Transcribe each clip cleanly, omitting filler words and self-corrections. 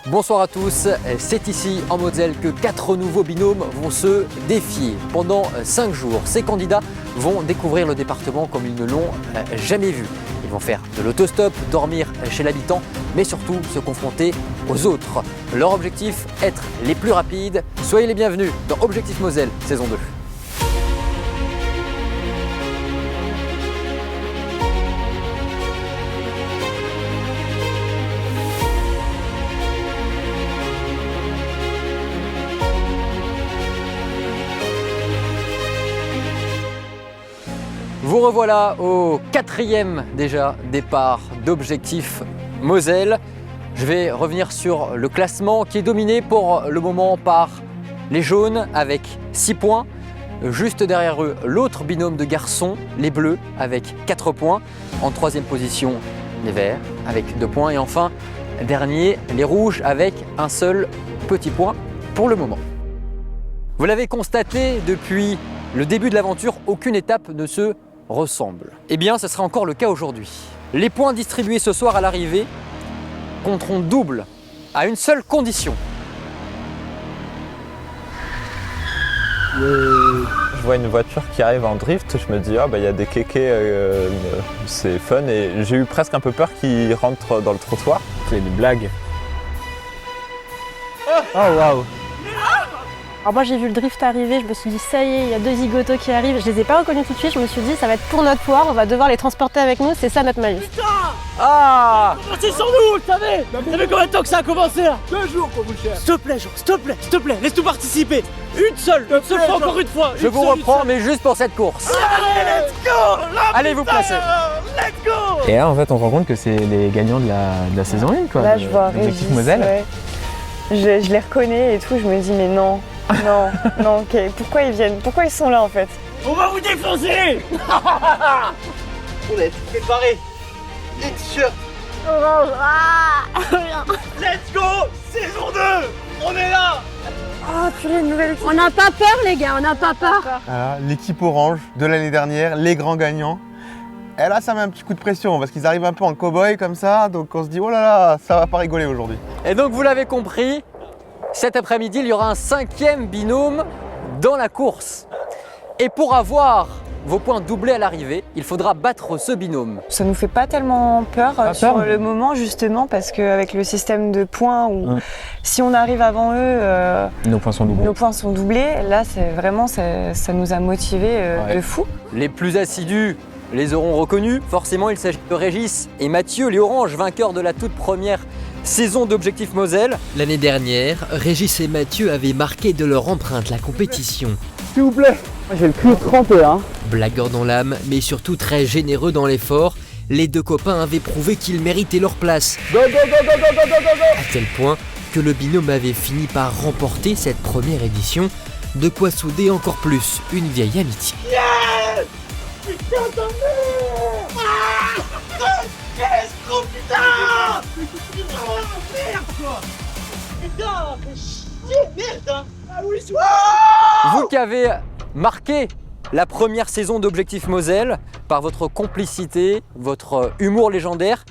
Bonsoir à tous, c'est ici en Moselle que 4 nouveaux binômes vont se défier. Pendant 5 jours, ces candidats vont découvrir le département comme ils ne l'ont jamais vu. Ils vont faire de l'autostop, dormir chez l'habitant, mais surtout se confronter aux autres. Leur objectif, être les plus rapides. Soyez les bienvenus dans Objectif Moselle, saison 2. Vous revoilà au 4e déjà départ d'Objectif Moselle. Je vais revenir sur le classement qui est dominé pour le moment par les jaunes avec 6 points. Juste derrière eux, l'autre binôme de garçons, les bleus, avec 4 points. En 3e position, les verts avec 2 points. Et enfin, dernier, les rouges avec un seul petit point pour le moment. Vous l'avez constaté, depuis le début de l'aventure, aucune étape ne se ressemble. Eh bien, ce sera encore le cas aujourd'hui. Les points distribués ce soir à l'arrivée compteront double à une seule condition. Je vois une voiture qui arrive en drift, je me dis il y a des kékés, c'est fun, et j'ai eu presque un peu peur qu'il rentre dans le trottoir. C'est une blague. Oh waouh! Alors moi j'ai vu le drift arriver, je me suis dit ça y est, il y a 2 zigotos qui arrivent. Je les ai pas reconnus tout de suite, je me suis dit ça va être pour notre foire, on va devoir les transporter avec nous, c'est ça notre malus. Putain! Ah! C'est sur nous, vous le savez! Vous savez combien de temps que ça a commencé là? 2 jours qu'on vous le cherche. S'il te plaît, Jean, s'il te plaît, laisse-nous participer. Une seule fois, encore une fois. Je vous reprends, mais juste pour cette course. Allez, let's go! Allez vous placer. Let's go! Et là en fait on se rend compte que c'est les gagnants de la saison 1 quoi. Là je vois Objectif Régis, Moselle. ouais. Je les reconnais et tout, je me dis mais non, ok, pourquoi ils viennent, pourquoi ils sont là en fait? On va vous défoncer! On est préparés. Les t-shirts. Orange, Let's go! Saison 2! On est là! oh purée, une nouvelle équipe. On n'a pas peur les gars, on n'a pas peur. Voilà, l'équipe orange de l'année dernière, les grands gagnants. Et là, ça met un petit coup de pression parce qu'ils arrivent un peu en cow-boy comme ça, donc on se dit oh là là, ça va pas rigoler aujourd'hui. Et donc vous l'avez compris, cet après-midi, il y aura un 5e binôme dans la course. Et pour avoir vos points doublés à l'arrivée, il faudra battre ce binôme. Ça nous fait pas tellement peur sur le moment justement parce qu'avec le système de points où si on arrive avant eux, Nos points sont doublés. nos points sont doublés, là c'est vraiment ça nous a motivés de fou. Les plus assidus les auront reconnus. Forcément, il s'agit de Régis et Mathieu, les oranges, vainqueurs de la toute première saison d'Objectif Moselle. L'année dernière, Régis et Mathieu avaient marqué de leur empreinte la compétition. S'il vous plaît, j'ai le cul trempé hein. Blagueurs dans l'âme, mais surtout très généreux dans l'effort, les 2 copains avaient prouvé qu'ils méritaient leur place. Go go go go go go go go! À tel point que le binôme avait fini par remporter cette première édition, de quoi souder encore plus une vieille amitié. Putain, ta mère! Ah! Qu'est-ce trop putain! Oh, merde quoi! Putain, fais chier, merde hein! Ah oui, c'est Vous qui avez marqué la première saison d'Objectif Moselle par votre complicité, votre humour légendaire,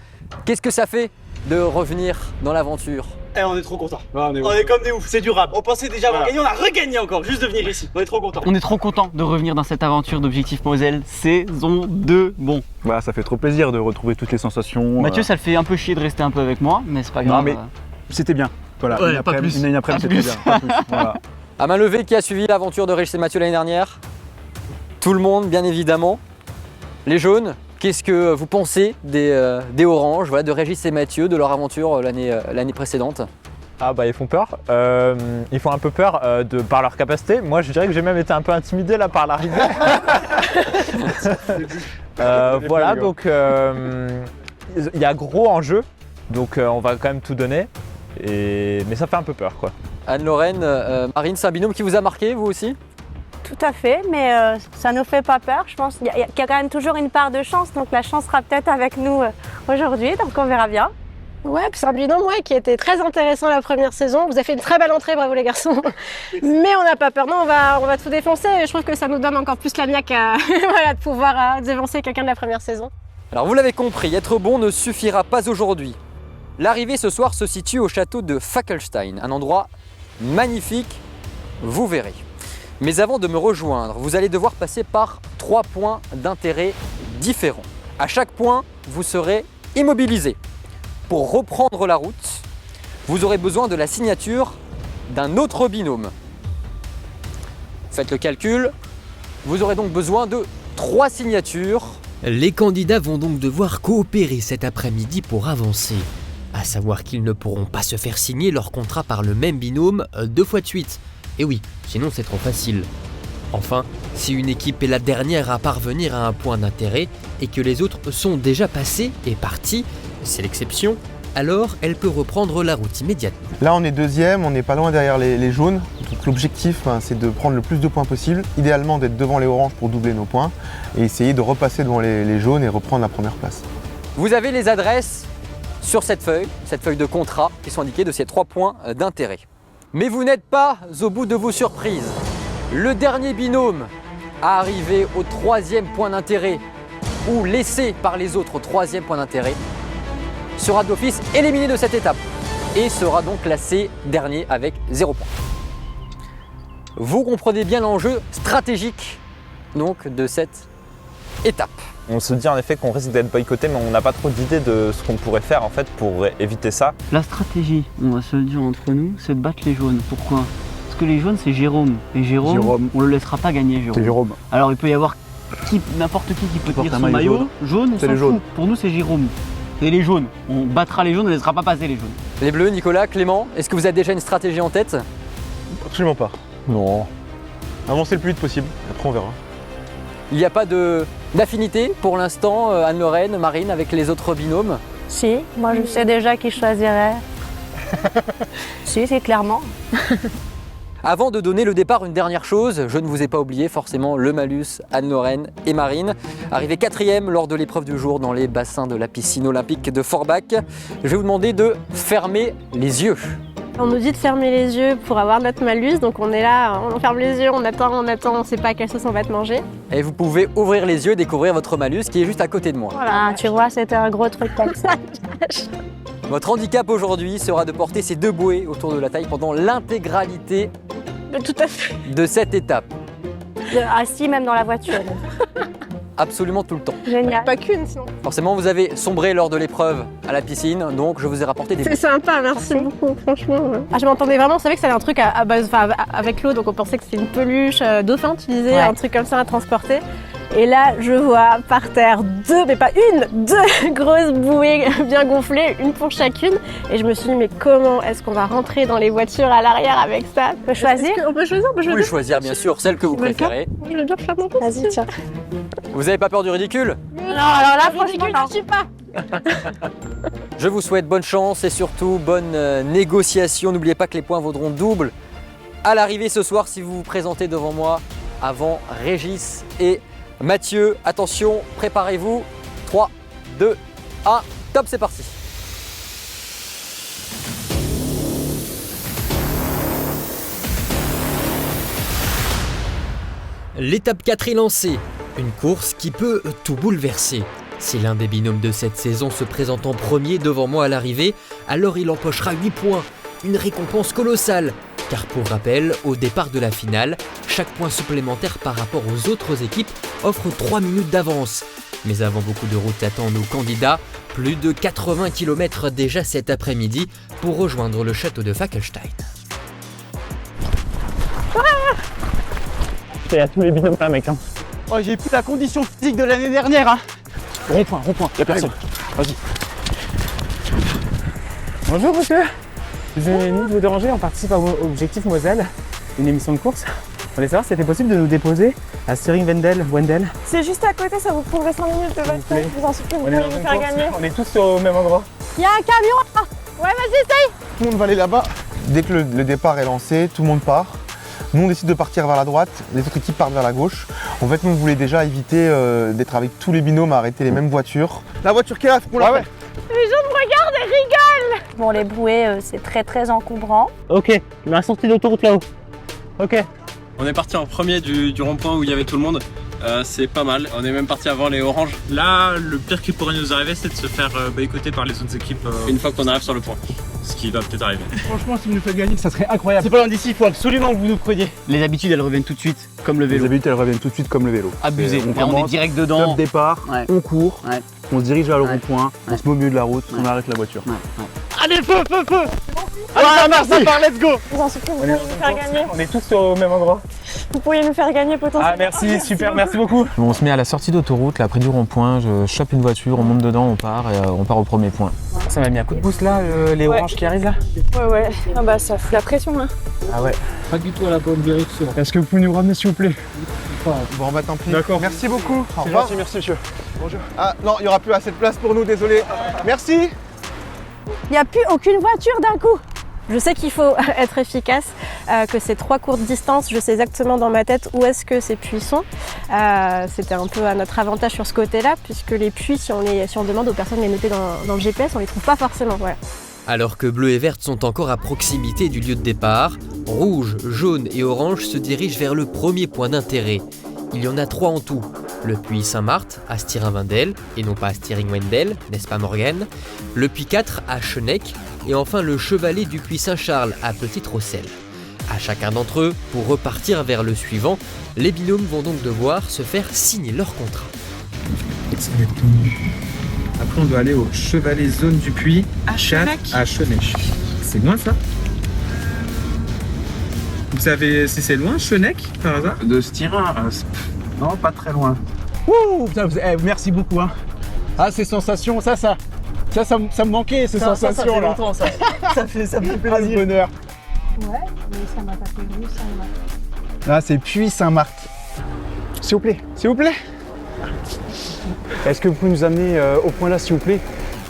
qu'est-ce que ça fait de revenir dans l'aventure? Eh, on est trop contents. On est comme des oufs, c'est durable. On pensait déjà avoir gagné, on a regagné encore, juste de venir ici. On est trop contents. On est trop content de revenir dans cette aventure d'Objectif Moselle saison 2. Bon, Voilà, ça fait trop plaisir de retrouver toutes les sensations. Mathieu, ça le fait un peu chier de rester un peu avec moi, mais c'est pas grave. Non mais c'était bien. Voilà, Ouais, une pas après-midi, plus. une après-midi, Pas c'était plus. bien. Pas plus. Voilà. À main levée, qui a suivi l'aventure de Régis et Mathieu l'année dernière? Tout le monde, bien évidemment. Les jaunes, qu'est-ce que vous pensez des oranges, voilà, de Régis et Mathieu, de leur aventure l'année précédente? Ah ils font peur, ils font un peu peur par leur capacité. Moi je dirais que j'ai même été un peu intimidé là par l'arrivée. Voilà, donc il y a gros en jeu, donc on va quand même tout donner, mais ça fait un peu peur quoi. Anne-Lorraine, Marine, c'est un binôme qui vous a marqué, vous aussi? Tout à fait, mais ça ne nous fait pas peur, je pense qu'il y a quand même toujours une part de chance, donc la chance sera peut-être avec nous aujourd'hui, donc on verra bien. Ouais, puis c'est un binôme qui était très intéressant la première saison. Vous avez fait une très belle entrée, bravo les garçons. Mais on n'a pas peur, non, on va tout défoncer. Je trouve que ça nous donne encore plus la niaque de pouvoir défoncer quelqu'un de la première saison. Alors vous l'avez compris, être bon ne suffira pas aujourd'hui. L'arrivée ce soir se situe au château de Fackelstein, un endroit magnifique, vous verrez. Mais avant de me rejoindre, vous allez devoir passer par 3 points d'intérêt différents. À chaque point, vous serez immobilisé. Pour reprendre la route, vous aurez besoin de la signature d'un autre binôme. Faites le calcul, vous aurez donc besoin de 3 signatures. Les candidats vont donc devoir coopérer cet après-midi pour avancer. À savoir qu'ils ne pourront pas se faire signer leur contrat par le même binôme 2 fois de suite. Et oui, sinon c'est trop facile. Enfin, si une équipe est la dernière à parvenir à un point d'intérêt et que les autres sont déjà passés et partis, c'est l'exception, alors elle peut reprendre la route immédiatement. Là, on est deuxième, on n'est pas loin derrière les jaunes. Donc l'objectif, c'est de prendre le plus de points possible. Idéalement, d'être devant les oranges pour doubler nos points et essayer de repasser devant les jaunes et reprendre la première place. Vous avez les adresses sur cette feuille de contrat qui sont indiquées de ces 3 points d'intérêt. Mais vous n'êtes pas au bout de vos surprises. Le dernier binôme à arriver au 3e point d'intérêt ou laissé par les autres au 3e point d'intérêt sera d'office éliminé de cette étape et sera donc classé dernier avec 0 points. Vous comprenez bien l'enjeu stratégique donc de cette étape. On se dit en effet qu'on risque d'être boycotté, mais on n'a pas trop d'idées de ce qu'on pourrait faire en fait pour éviter ça. La stratégie, on va se le dire entre nous, c'est de battre les jaunes. Pourquoi? Parce que les jaunes c'est Jérôme. Et Jérôme, on le laissera pas gagner Jérôme. C'est Jérôme. Alors il peut y avoir n'importe qui peut tenir son maillot jaune, on s'en fout. Pour nous c'est Jérôme. C'est les jaunes. On battra les jaunes, on ne laissera pas passer les jaunes. Les bleus, Nicolas, Clément, est-ce que vous avez déjà une stratégie en tête? Absolument pas. Non. Avancez le plus vite possible, après on verra. Il n'y a pas d'affinité pour l'instant, Anne-Lorraine, Marine, avec les autres binômes? Si, moi je sais déjà qui je choisirais. Si, c'est clairement. Avant de donner le départ, une dernière chose, je ne vous ai pas oublié forcément le malus, Anne-Lorraine et Marine. Arrivé 4e lors de l'épreuve du jour dans les bassins de la piscine olympique de Forbach. Je vais vous demander de fermer les yeux. On nous dit de fermer les yeux pour avoir notre malus, donc on est là, on ferme les yeux, on attend, on sait pas quelle sauce on va te manger. Et vous pouvez ouvrir les yeux, découvrir votre malus qui est juste à côté de moi. Voilà, tu vois, c'était un gros truc comme ça. Votre handicap aujourd'hui sera de porter ces 2 bouées autour de la taille pendant l'intégralité Tout à fait. de cette étape. Assis même dans la voiture. Absolument tout le temps. Génial. Pas qu'une sinon. Forcément, vous avez sombré lors de l'épreuve à la piscine, donc je vous ai rapporté des C'est sympa, merci beaucoup, franchement. Ah, je m'entendais vraiment, on savait que c'était un truc à base, avec l'eau, donc on pensait que c'était une peluche dauphin, tu disais, Ouais. un truc comme ça à transporter. Et là, je vois par terre 2 grosses bouées bien gonflées, une pour chacune. Et je me suis dit, mais comment est-ce qu'on va rentrer dans les voitures à l'arrière avec ça? On peut choisir? On peut choisir, Vous pouvez choisir bien sûr celle que vous préférez. Je veux bien faire mon tour. Vas-y, tiens. Vous n'avez pas peur du ridicule? Non, alors là, franchement, je suis pas. Je vous souhaite bonne chance et surtout bonne négociation. N'oubliez pas que les points vaudront double à l'arrivée ce soir si vous vous présentez devant moi avant Régis et Mathieu. Attention, préparez-vous. 3, 2, 1, top, c'est parti. L'étape 4 est lancée, une course qui peut tout bouleverser. Si l'un des binômes de cette saison se présente en premier devant moi à l'arrivée, alors il empochera 8 points, une récompense colossale. Car pour rappel, au départ de la finale, chaque point supplémentaire par rapport aux autres équipes offre 3 minutes d'avance. Mais avant beaucoup de route attend nos candidats, plus de 80 km déjà cet après-midi pour rejoindre le château de Fackelstein. Il y a tous les binômes là, mec. Hein. Oh, j'ai plus la condition physique de l'année dernière. Hein. Rond-point, y a personne. Vas-y. Bonjour monsieur. Excusez-nous de vous déranger, on participe à Objectif Moselle, une émission de course. On voulait savoir si c'était possible de nous déposer à Stiring-Wendel. C'est juste à côté, ça vous prendrait 5 minutes de votre temps. Je vous en supplie, vous On est pouvez dans nous une faire course, gagner. on est tous au même endroit. Il y a un camion là. Ouais, vas-y, essaye. Tout le monde va aller là-bas. Dès que le départ est lancé, tout le monde part. Nous, on décide de partir vers la droite, les autres équipes partent vers la gauche. En fait, nous, on voulait déjà éviter d'être avec tous les binômes à arrêter les mêmes voitures. La voiture qui est là, faut qu'on la fait. Les gens me regardent et rigolent. Bon, les bouées, c'est très encombrant. Ok, la sortie d'autoroute là-haut. Ok. On est parti en premier du rond-point où il y avait tout le monde. C'est pas mal. On est même parti avant les oranges. Là, le pire qui pourrait nous arriver, c'est de se faire boycotter par les autres équipes. Une fois qu'on arrive sur le point. Ce qui va peut-être arriver. Franchement, si vous nous faites gagner, ça serait incroyable. C'est pas loin d'ici, il faut absolument que vous nous preniez. Les habitudes, elles reviennent tout de suite, comme le vélo. Les habitudes, elles reviennent tout de suite comme le vélo. Abusé. On on est direct dedans. Top départ, on court, on se dirige vers le rond-point, on se met au milieu de la route, on arrête la voiture. Allez, feu. Allez, merci, let's go. Vous en souvenez, vous pourriez nous faire gagner. On est tous au même endroit. Vous pourriez nous faire gagner potentiellement. Ah merci, super, merci beaucoup. On se met à la sortie d'autoroute, là près du rond-point, je chope une voiture, on monte dedans, on part et on part au premier point. Ça m'a mis un coup de boost là, les oranges qui arrivent là. Ouais. Ah bah ça fout la pression hein. Ah ouais. Pas du tout à la bonne direction. Est-ce que vous pouvez nous ramener s'il vous plaît? On va remettre un pli. D'accord. Merci beaucoup. Au C'est revoir. gentil, merci monsieur. Bonjour. Ah non, il n'y aura plus assez de place pour nous, désolé. Merci. Il n'y a plus aucune voiture d'un coup. Je sais qu'il faut être efficace, que c'est 3 courtes distances. Je sais exactement dans ma tête où est-ce que ces puits sont. C'était un peu à notre avantage sur ce côté-là, puisque les puits, si on demande aux personnes de les noter dans le GPS, on les trouve pas forcément. Voilà. Alors que bleu et verte sont encore à proximité du lieu de départ, rouge, jaune et orange se dirigent vers le premier point d'intérêt. Il y en a 3 en tout. Le puits Saint-Marthe à Stiring-Wendel, et non pas à Stiring-Wendel, n'est-ce pas Morgane? Le puits 4 à Chenec, et enfin le chevalet du puits Saint-Charles à Petite-Rosselle. À chacun d'entre eux, pour repartir vers le suivant, les binômes vont donc devoir se faire signer leur contrat. Après on doit aller au chevalet zone du puits à Chenec. C'est loin ça? Vous savez si c'est loin Chenec par hasard? De Stiring, non, pas très loin. Ouh, putain, merci beaucoup. Hein. Ah, ces sensations, ça me manquait, ces sensations ça fait là. longtemps, ça. ça fait plaisir. Ah, le bonheur. Ouais, mais ça m'a pas fait vu, ça m'a. Là, c'est Puits Saint-Marthe. S'il vous plaît. Est-ce que vous pouvez nous amener au point là, s'il vous plaît?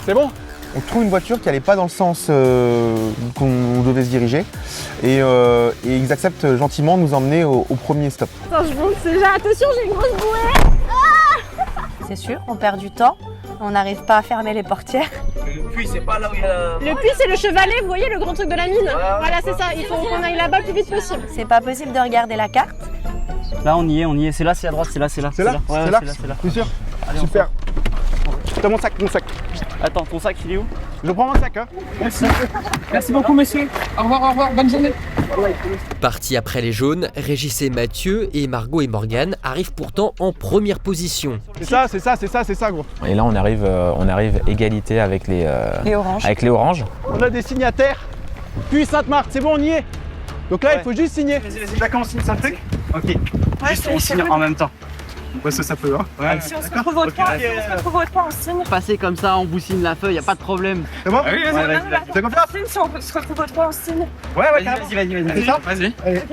C'est bon? On trouve une voiture qui n'allait pas dans le sens qu'on devait se diriger. Et ils acceptent gentiment de nous emmener au premier stop. Attends, je monte déjà. Attention, j'ai une grosse bouée. C'est sûr, on perd du temps. On n'arrive pas à fermer les portières. Le puits, c'est pas là où il y a... Le puits, c'est le chevalet, vous voyez le grand truc de la mine. Voilà, c'est ça. Il faut qu'on aille là-bas le plus vite possible. C'est pas possible de regarder la carte. Là, on y est. C'est là, c'est à droite, c'est là. C'est là? Ouais, C'est là? c'est là. C'est sûr? Allez, Super. T'as mon sac. Attends, ton sac, il est où? Je prends mon sac, hein. Merci beaucoup monsieur. Au revoir, bonne journée. Partis après les jaunes, Régis et Mathieu et Margot et Morgane arrivent pourtant en première position. C'est ça, gros. Et là on arrive égalité avec les oranges. Avec les oranges. On a des signataires. Puits Sainte-Marthe, c'est bon, on y est. Donc là, il faut juste signer. Vas-y, d'accord, on signe ça truc? Ok. Juste, on signe en même temps. Ouais, ça peut, hein. Ouais. Si on se retrouve au point, on signe. Passez comme ça, on vous signe la feuille, y a pas de problème. C'est bon? Oui, vas-y. T'as confiance? Si on se retrouve au point, on signe. Ouais, Vas-y. C'est ça? Vas-y.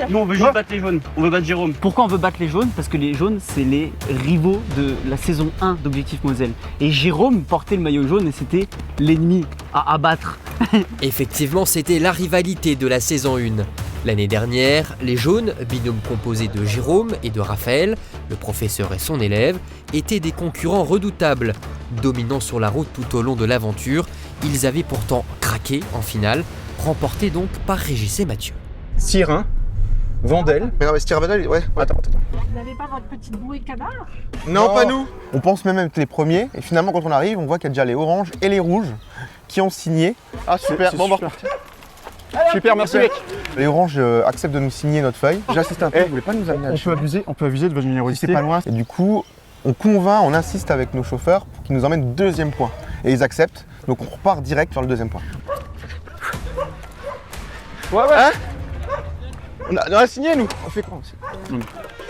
Nous, on veut juste battre les jaunes. On veut battre Jérôme. Pourquoi on veut battre les jaunes? Parce que les jaunes, c'est les rivaux de la saison 1 d'Objectif Moselle. Et Jérôme portait le maillot jaune et c'était l'ennemi à abattre. Effectivement, c'était la rivalité de la saison 1. L'année dernière, les jaunes, binôme composé de Jérôme et de Raphaël, le professeur et son élève, étaient des concurrents redoutables. Dominant sur la route tout au long de l'aventure, ils avaient pourtant craqué en finale, remportés donc par Régis et Mathieu. Stiring, Wendel. Mais non, mais Stiring-Wendel, ouais. Attends. Vous n'avez pas votre petite bouée de cadavre? Non, pas nous. On pense même être les premiers. Et finalement, quand on arrive, on voit qu'il y a déjà les oranges et les rouges qui ont signé. Ah, super. Bon, Super, merci mec. Les oranges acceptent de nous signer notre feuille. J'insiste un peu, vous voulez pas nous amener à On peut aviser de votre générosité. C'est pas loin. Et du coup, on insiste avec nos chauffeurs pour qu'ils nous emmènent au deuxième point. Et ils acceptent, donc on repart direct vers le deuxième point. Ouais. Hein? On a signé nous. On fait quoi aussi?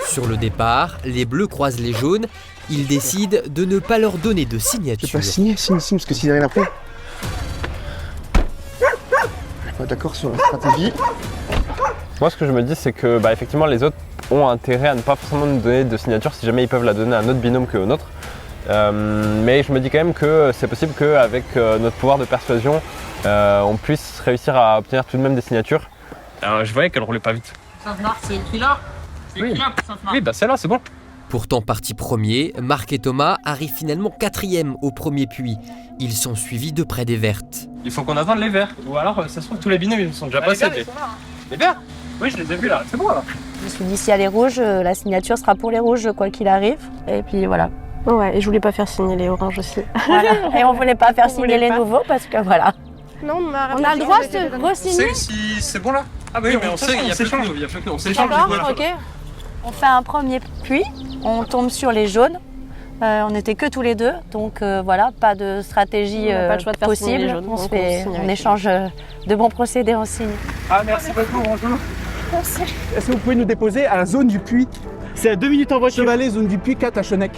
Sur le départ, les bleus croisent les jaunes. Ils décident de ne pas leur donner de signature. Je vais pas signer, parce que s'il n'y a rien après. Pas d'accord sur la stratégie. Moi, ce que je me dis, c'est que effectivement, les autres ont intérêt à ne pas forcément nous donner de signature si jamais ils peuvent la donner à un autre binôme que au nôtre. Mais je me dis quand même que c'est possible qu'avec notre pouvoir de persuasion, on puisse réussir à obtenir tout de même des signatures. Je voyais qu'elle roulait pas vite. Sainte-Marthe, c'est écrit là? C'est écrit là pour Sainte-Marthe. Oui, c'est là, c'est bon. Pourtant partis premiers, Marc et Thomas arrivent finalement 4e au premier puits. Ils sont suivis de près des vertes. Il faut qu'on attende les verts. Ou alors, ça se trouve, tous les binômes ils sont déjà passés. Les verts? Oui, je les ai vus là, c'est bon là. Je me suis dit, s'il y a les rouges, la signature sera pour les rouges, quoi qu'il arrive. Et puis voilà. Ouais, et je voulais pas faire signer les oranges aussi. Voilà. Et on voulait pas faire signer les nouveaux parce que voilà. Non, on a le droit de re-signer. C'est bon là? Ah bah oui, mais on sait, il y a plus que nous, on s'échange. D'accord, ok. On fait un premier puits, on tombe sur les jaunes. On n'était que tous les deux, donc voilà, pas de stratégie pas le choix de faire signer possible. les jaunes, On échange de bons procédés, on signe. Ah, merci beaucoup, bonjour. Merci. Est-ce que vous pouvez nous déposer à la zone du puits? C'est à 2 minutes en voiture. Chevalet, zone du puits, 4 à Chenec.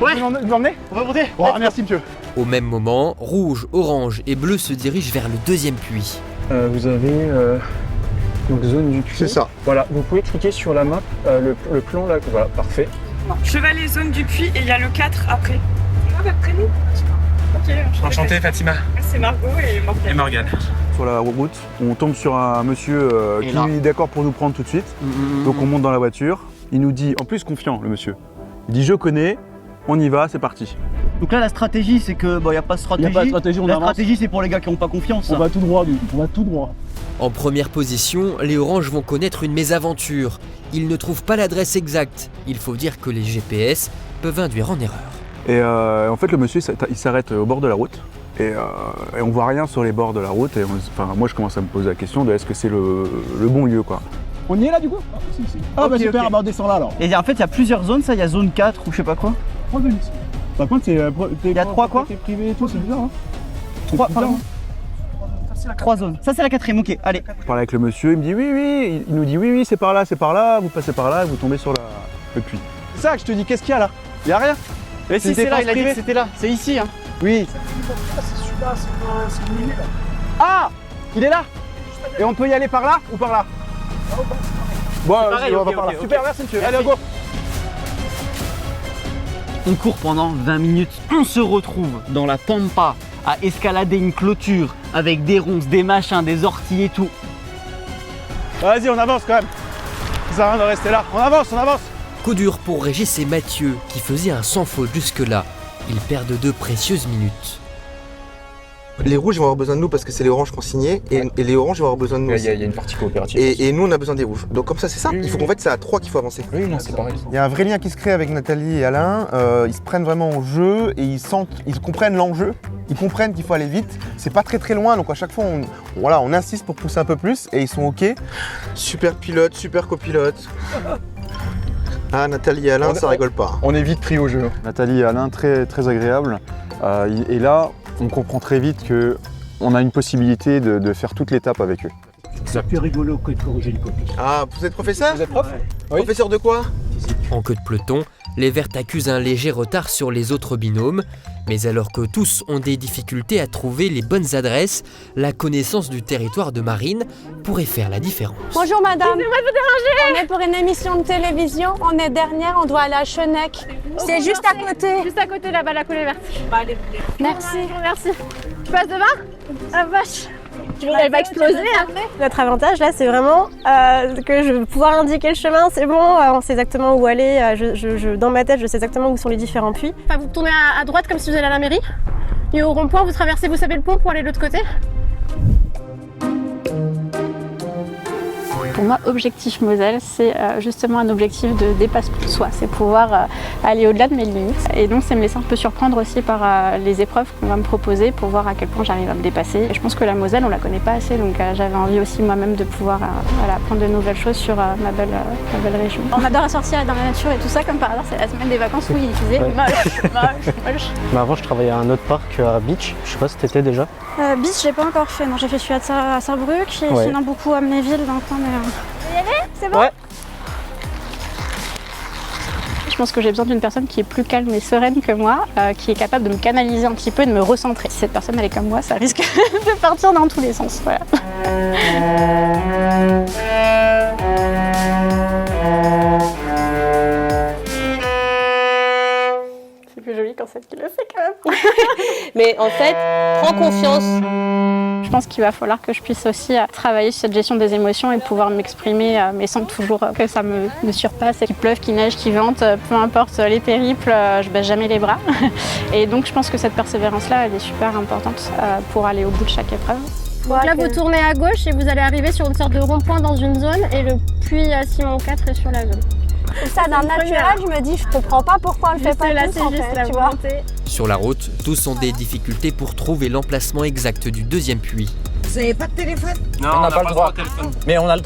Ouais. Vous m'emmenez? On va monter. Oh, merci monsieur. Au même moment, rouge, orange et bleu se dirigent vers le deuxième puits. Vous avez donc zone du puits. C'est ça. Voilà, vous pouvez cliquer sur la map, le plan là, voilà, parfait. Chevalet, zone du puits, et il y a le 4 après. Ah, après nous. Ok. Enchanté Fatima. C'est Margot et Morgane. Et Morgane. Sur la route, on tombe sur un monsieur qui est d'accord pour nous prendre tout de suite. Donc on monte dans la voiture. Il nous dit, en plus confiant le monsieur, il dit je connais, on y va, c'est parti. Donc là la stratégie c'est que il n'y a pas de stratégie. Il n'y a pas de stratégie, on La avance. stratégie c'est pour les gars qui n'ont pas confiance. On va tout droit, lui. On va tout droit. En première position, les oranges vont connaître une mésaventure. Ils ne trouvent pas l'adresse exacte. Il faut dire que les GPS peuvent induire en erreur. Et en fait le monsieur il s'arrête au bord de la route. Et on voit rien sur les bords de la route. Et moi je commence à me poser la question de est-ce que c'est le bon lieu quoi. On y est là du coup? Ah bah super, bah on descend là alors. Et en fait il y a plusieurs zones, ça il y a zone 4 ou je sais pas quoi. 3 zones ici. Par contre c'est... Il y a 3 quoi? T'es privé et tout, c'est bizarre hein. 3, pardon. 3 zones. Ça c'est la 4ème, ok, allez. Je parle avec le monsieur, il me dit oui, il nous dit oui, c'est par là, vous passez par là, vous tombez sur le puits. C'est ça que je te dis, qu'est-ce qu'il y a là? Il y a rien. Mais si c'est là, il a dit que c'était là, c'est ici hein. Oui. C'est celui-là, c'est le milieu là. Ah! Il est là? Et on peut y aller par là ou par là? Bon, pareil, on va ok, par là. ok. Super, merci monsieur. Merci. Allez, go! On court pendant 20 minutes, on se retrouve dans la pampa à escalader une clôture avec des ronces, des machins, des orties et tout. Vas-y, on avance quand même. Ça sert à rien de rester là. On avance, on avance. Coup dur pour Régis et Mathieu, qui faisaient un sans faute jusque-là. Ils perdent de précieuses minutes. Les rouges vont avoir besoin de nous parce que c'est les oranges qu'on signait et les oranges vont avoir besoin de nous. Il aussi. y a une partie coopérative. Et nous on a besoin des rouges. Donc comme ça c'est simple, Oui, il faut qu'en fait c'est à 3 qu'il faut avancer. Oui, non, c'est pareil. Il y a un vrai lien qui se crée avec Nathalie et Alain, ils se prennent vraiment au jeu et ils comprennent l'enjeu, ils comprennent qu'il faut aller vite. C'est pas très loin donc à chaque fois on insiste pour pousser un peu plus et ils sont ok. Super pilote, super copilote. Ah Nathalie et Alain ça rigole pas. On est vite pris au jeu. Nathalie et Alain très agréables. Et là on comprend très vite qu'on a une possibilité de faire toute l'étape avec eux. C'est plus rigolo que de corriger le copier. Ah vous êtes professeur? Vous êtes prof? Oui. Professeur de quoi? En queue de peloton, les Verts accusent un léger retard sur les autres binômes, mais alors que tous ont des difficultés à trouver les bonnes adresses, la connaissance du territoire de Marine pourrait faire la différence. Bonjour madame. Excusez-moi de vous déranger. On est pour une émission de télévision. On est dernière, on doit aller à Chenec. C'est juste à côté. Juste à côté là-bas, la coulée verte. Merci. Merci. Tu passes devant? Ah vache. Elle va exploser. Notre avantage là, c'est vraiment que je vais pouvoir indiquer le chemin. C'est bon, on sait exactement où aller. Dans ma tête, je sais exactement où sont les différents puits. Enfin, vous tournez à droite comme si vous alliez à la mairie. Et au rond-point, vous traversez, vous savez, le pont pour aller de l'autre côté. Pour moi, objectif Moselle, c'est justement un objectif de dépassement de soi. C'est pouvoir aller au-delà de mes limites. Et donc, c'est me laisser un peu surprendre aussi par les épreuves qu'on va me proposer pour voir à quel point j'arrive à me dépasser. Et je pense que la Moselle, on la connaît pas assez. Donc, j'avais envie aussi moi-même de pouvoir apprendre de nouvelles choses sur ma belle région. On adore sortir dans la nature et tout ça. Comme par hasard, c'est la semaine des vacances où il faisait moche. Mais avant, je travaillais à un autre parc, à Beach. Je sais pas si t'étais déjà. Beach, j'ai pas encore fait. Non, j'ai fait celui à Sarrebruck et sinon beaucoup à Amnéville dans le coin. Vous y allez? C'est bon? Ouais. Je pense que j'ai besoin d'une personne qui est plus calme et sereine que moi, qui est capable de me canaliser un petit peu et de me recentrer. Si cette personne elle est comme moi, ça risque de partir dans tous les sens. Voilà. C'est plus joli quand c'est elle qui le fait quand même. Mais en fait, prends confiance. Je pense qu'il va falloir que je puisse aussi travailler sur cette gestion des émotions et pouvoir m'exprimer, mais sans toujours que ça me surpasse. Qu'il pleuve, qu'il neige, qu'il vente, peu importe les périples, je baisse jamais les bras. Et donc je pense que cette persévérance-là, elle est super importante pour aller au bout de chaque épreuve. Donc là, vous tournez à gauche et vous allez arriver sur une sorte de rond-point dans une zone et le puis Simon 4 est sur la zone. Et ça, d'un naturel, je me dis, je comprends pas pourquoi on le fait pas là, tous, en c'est juste fait, la tu vois. volonté. Sur la route, tous ont des difficultés pour trouver l'emplacement exact du deuxième puits. Vous avez pas de téléphone? Non, on n'a pas le droit. Mais on a le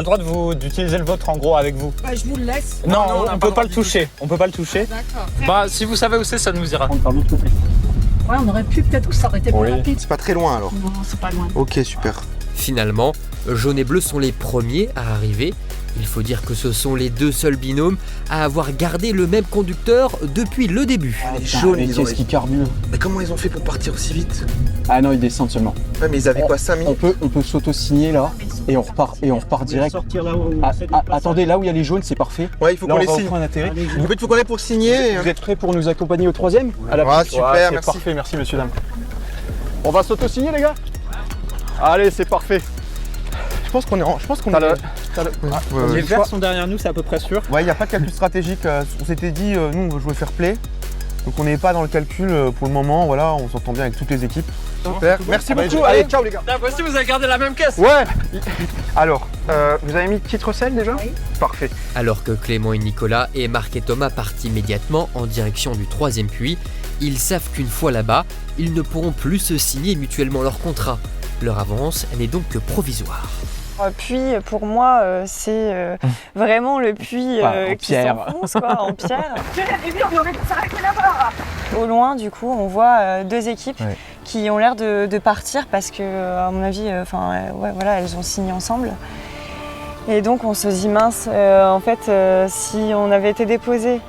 droit d'utiliser le vôtre en gros avec vous. Bah, je vous le laisse. Non, on peut pas le toucher. On peut pas le toucher. D'accord. Bah, si vous savez où c'est, ça nous ira. Ouais, on aurait pu peut-être s'arrêter plus rapide. C'est pas très loin alors. Non, c'est pas loin. Ok, super. Finalement, jaune et bleu sont les premiers à arriver. Il faut dire que ce sont les deux seuls binômes à avoir gardé le même conducteur depuis le début. Les jaunes, Mais qu'est-ce qui carbure? Mais comment ils ont fait pour partir aussi vite? Ah non, ils descendent seulement. Ouais, mais ils avaient quoi, 5 minutes? On peut s'auto-signer là et on repart direct. Attendez, là où il y a les jaunes, c'est parfait. Ouais, il faut là, qu'on on les va au signe. point d'intérêt. En fait, il faut qu'on aille pour signer. Vous êtes prêts pour nous accompagner au troisième? Ah, super, c'est merci. parfait, merci messieurs, dames. On va s'auto-signer les gars? Allez, c'est parfait. Je pense qu'on est. Les verts sont derrière nous, c'est à peu près sûr. Ouais, il n'y a pas de calcul stratégique. On s'était dit, nous, on veut jouer fair play. Donc on n'est pas dans le calcul pour le moment. Voilà, on s'entend bien avec toutes les équipes. Super. Merci beaucoup. Allez, ciao les gars. Voici, vous avez gardé la même caisse. Ouais. Alors, vous avez mis titre sel déjà? Oui. Parfait. Alors que Clément et Nicolas et Marc et Thomas partent immédiatement en direction du troisième puits, ils savent qu'une fois là-bas, ils ne pourront plus se signer mutuellement leur contrat. Leur avance n'est donc que provisoire. Puits, pour moi, c'est vraiment le puits en qui pierre. s'enfonce, quoi, en pierre. Au loin, du coup, on voit deux équipes qui ont l'air de partir parce que, à mon avis, voilà, elles ont signé ensemble. Et donc, on se dit, mince, en fait, si on avait été déposé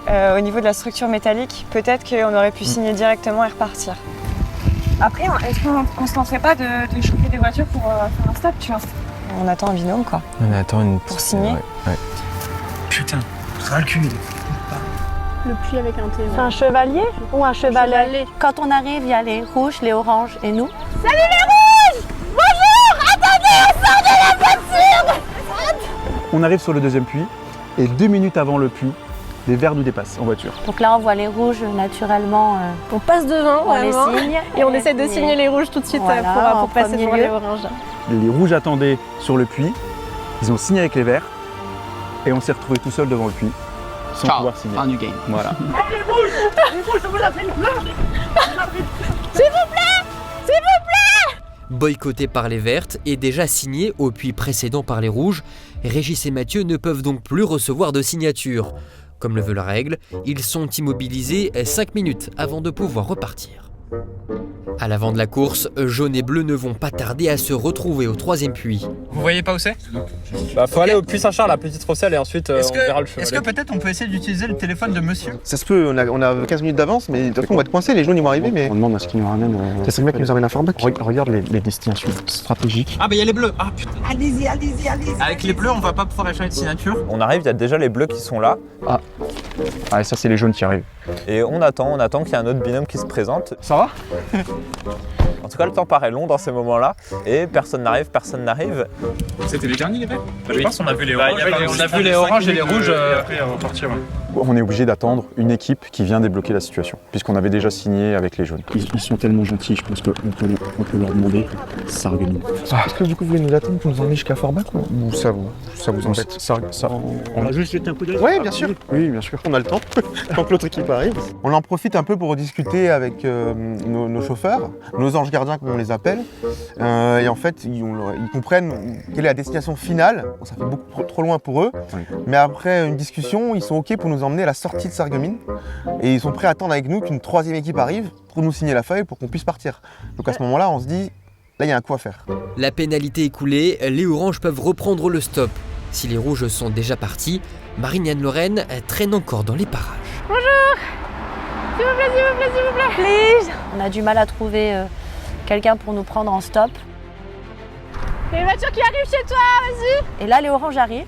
au niveau de la structure métallique, peut-être qu'on aurait pu signer directement et repartir. Après, est-ce qu'on se lancerait pas de choper des voitures pour faire un stop, tu vois? On attend un binôme, quoi. On attend une... Pour signer. Ouais. Putain, ras le cul. Le puits avec un T. C'est un chevalier ou un chevalet? Quand on arrive, il y a les rouges, les oranges et nous. Salut les rouges! Bonjour! Attendez, on sort de la voiture! On arrive sur le deuxième puits et 2 minutes avant le puits, les verts nous dépassent en voiture. Donc là, on voit les rouges naturellement. On passe devant, on les vraiment, signe. et on essaie de signer les rouges tout de suite Voilà, pour en passer premier devant lieu. les oranges. Les rouges attendaient sur le puits, ils ont signé avec les verts et on s'est retrouvés tout seul devant le puits sans pouvoir signer. Fin du game. Voilà. Les rouges, je vous appelle bleu. S'il vous plaît! S'il vous plaît! Boycottés par les vertes et déjà signés au puits précédent par les rouges, Régis et Mathieu ne peuvent donc plus recevoir de signature. Comme le veut la règle, ils sont immobilisés 5 minutes avant de pouvoir repartir. À l'avant de la course, jaune et bleu ne vont pas tarder à se retrouver au troisième puits. Vous voyez pas où c'est? Bah, faut aller au puits Saint-Charles, à Petite Rosselle, et ensuite on verra le chevalet. Est-ce que peut-être on peut essayer d'utiliser le téléphone de monsieur? Ça se peut, on a 15 minutes d'avance, mais de toute façon, on va être coincé. Les jaunes ils vont arriver, mais. On demande à ce qu'ils nous ramènent. C'est le mec qui nous amène à Forbach. Regarde les destinations stratégiques. Ah bah il y a les bleus. Ah putain. Allez-y. Avec les bleus, on va pas pouvoir échanger de signature. On arrive, il y a déjà les bleus qui sont là. Ah, ça c'est les jaunes qui arrivent. Et on attend qu'il y ait un autre binôme qui se présente. Ça va? En tout cas, le temps paraît long dans ces moments-là. Et personne n'arrive. C'était les derniers les verts? Je pense qu'on a vu les Bah, oranges. on a vu les oranges et les rouges. Après, on va partir. On est obligé d'attendre une équipe qui vient débloquer la situation, puisqu'on avait déjà signé avec les jaunes. Ils sont tellement gentils, je pense qu'on peut leur demander. Ça organise. Est-ce que du coup vous voulez nous attendre pour nous emmener jusqu'à Forbach ou ça vous embête? On va juste jeter un coup d'œil. Oui, bien sûr. Oui, bien sûr. On a le temps, tant que l'autre équipe arrive. On en profite un peu pour discuter avec nos chauffeurs, nos anges gardiens comme on les appelle. Et en fait, ils comprennent quelle est la destination finale. Bon, ça fait beaucoup trop loin pour eux. Mais après une discussion, ils sont OK pour nous emmener à la sortie de Sarreguemines. Et ils sont prêts à attendre avec nous qu'une troisième équipe arrive pour nous signer la feuille pour qu'on puisse partir. Donc à ce moment-là, on se dit, là, il y a un coup à faire. La pénalité écoulée, les oranges peuvent reprendre le stop. Si les rouges sont déjà partis, Marine-Anne Lorraine traîne encore dans les parages. Bonjour! S'il vous plaît, please! On a du mal à trouver quelqu'un pour nous prendre en stop. Il y a une voiture qui arrive chez toi, vas-y! Et là, les oranges arrivent.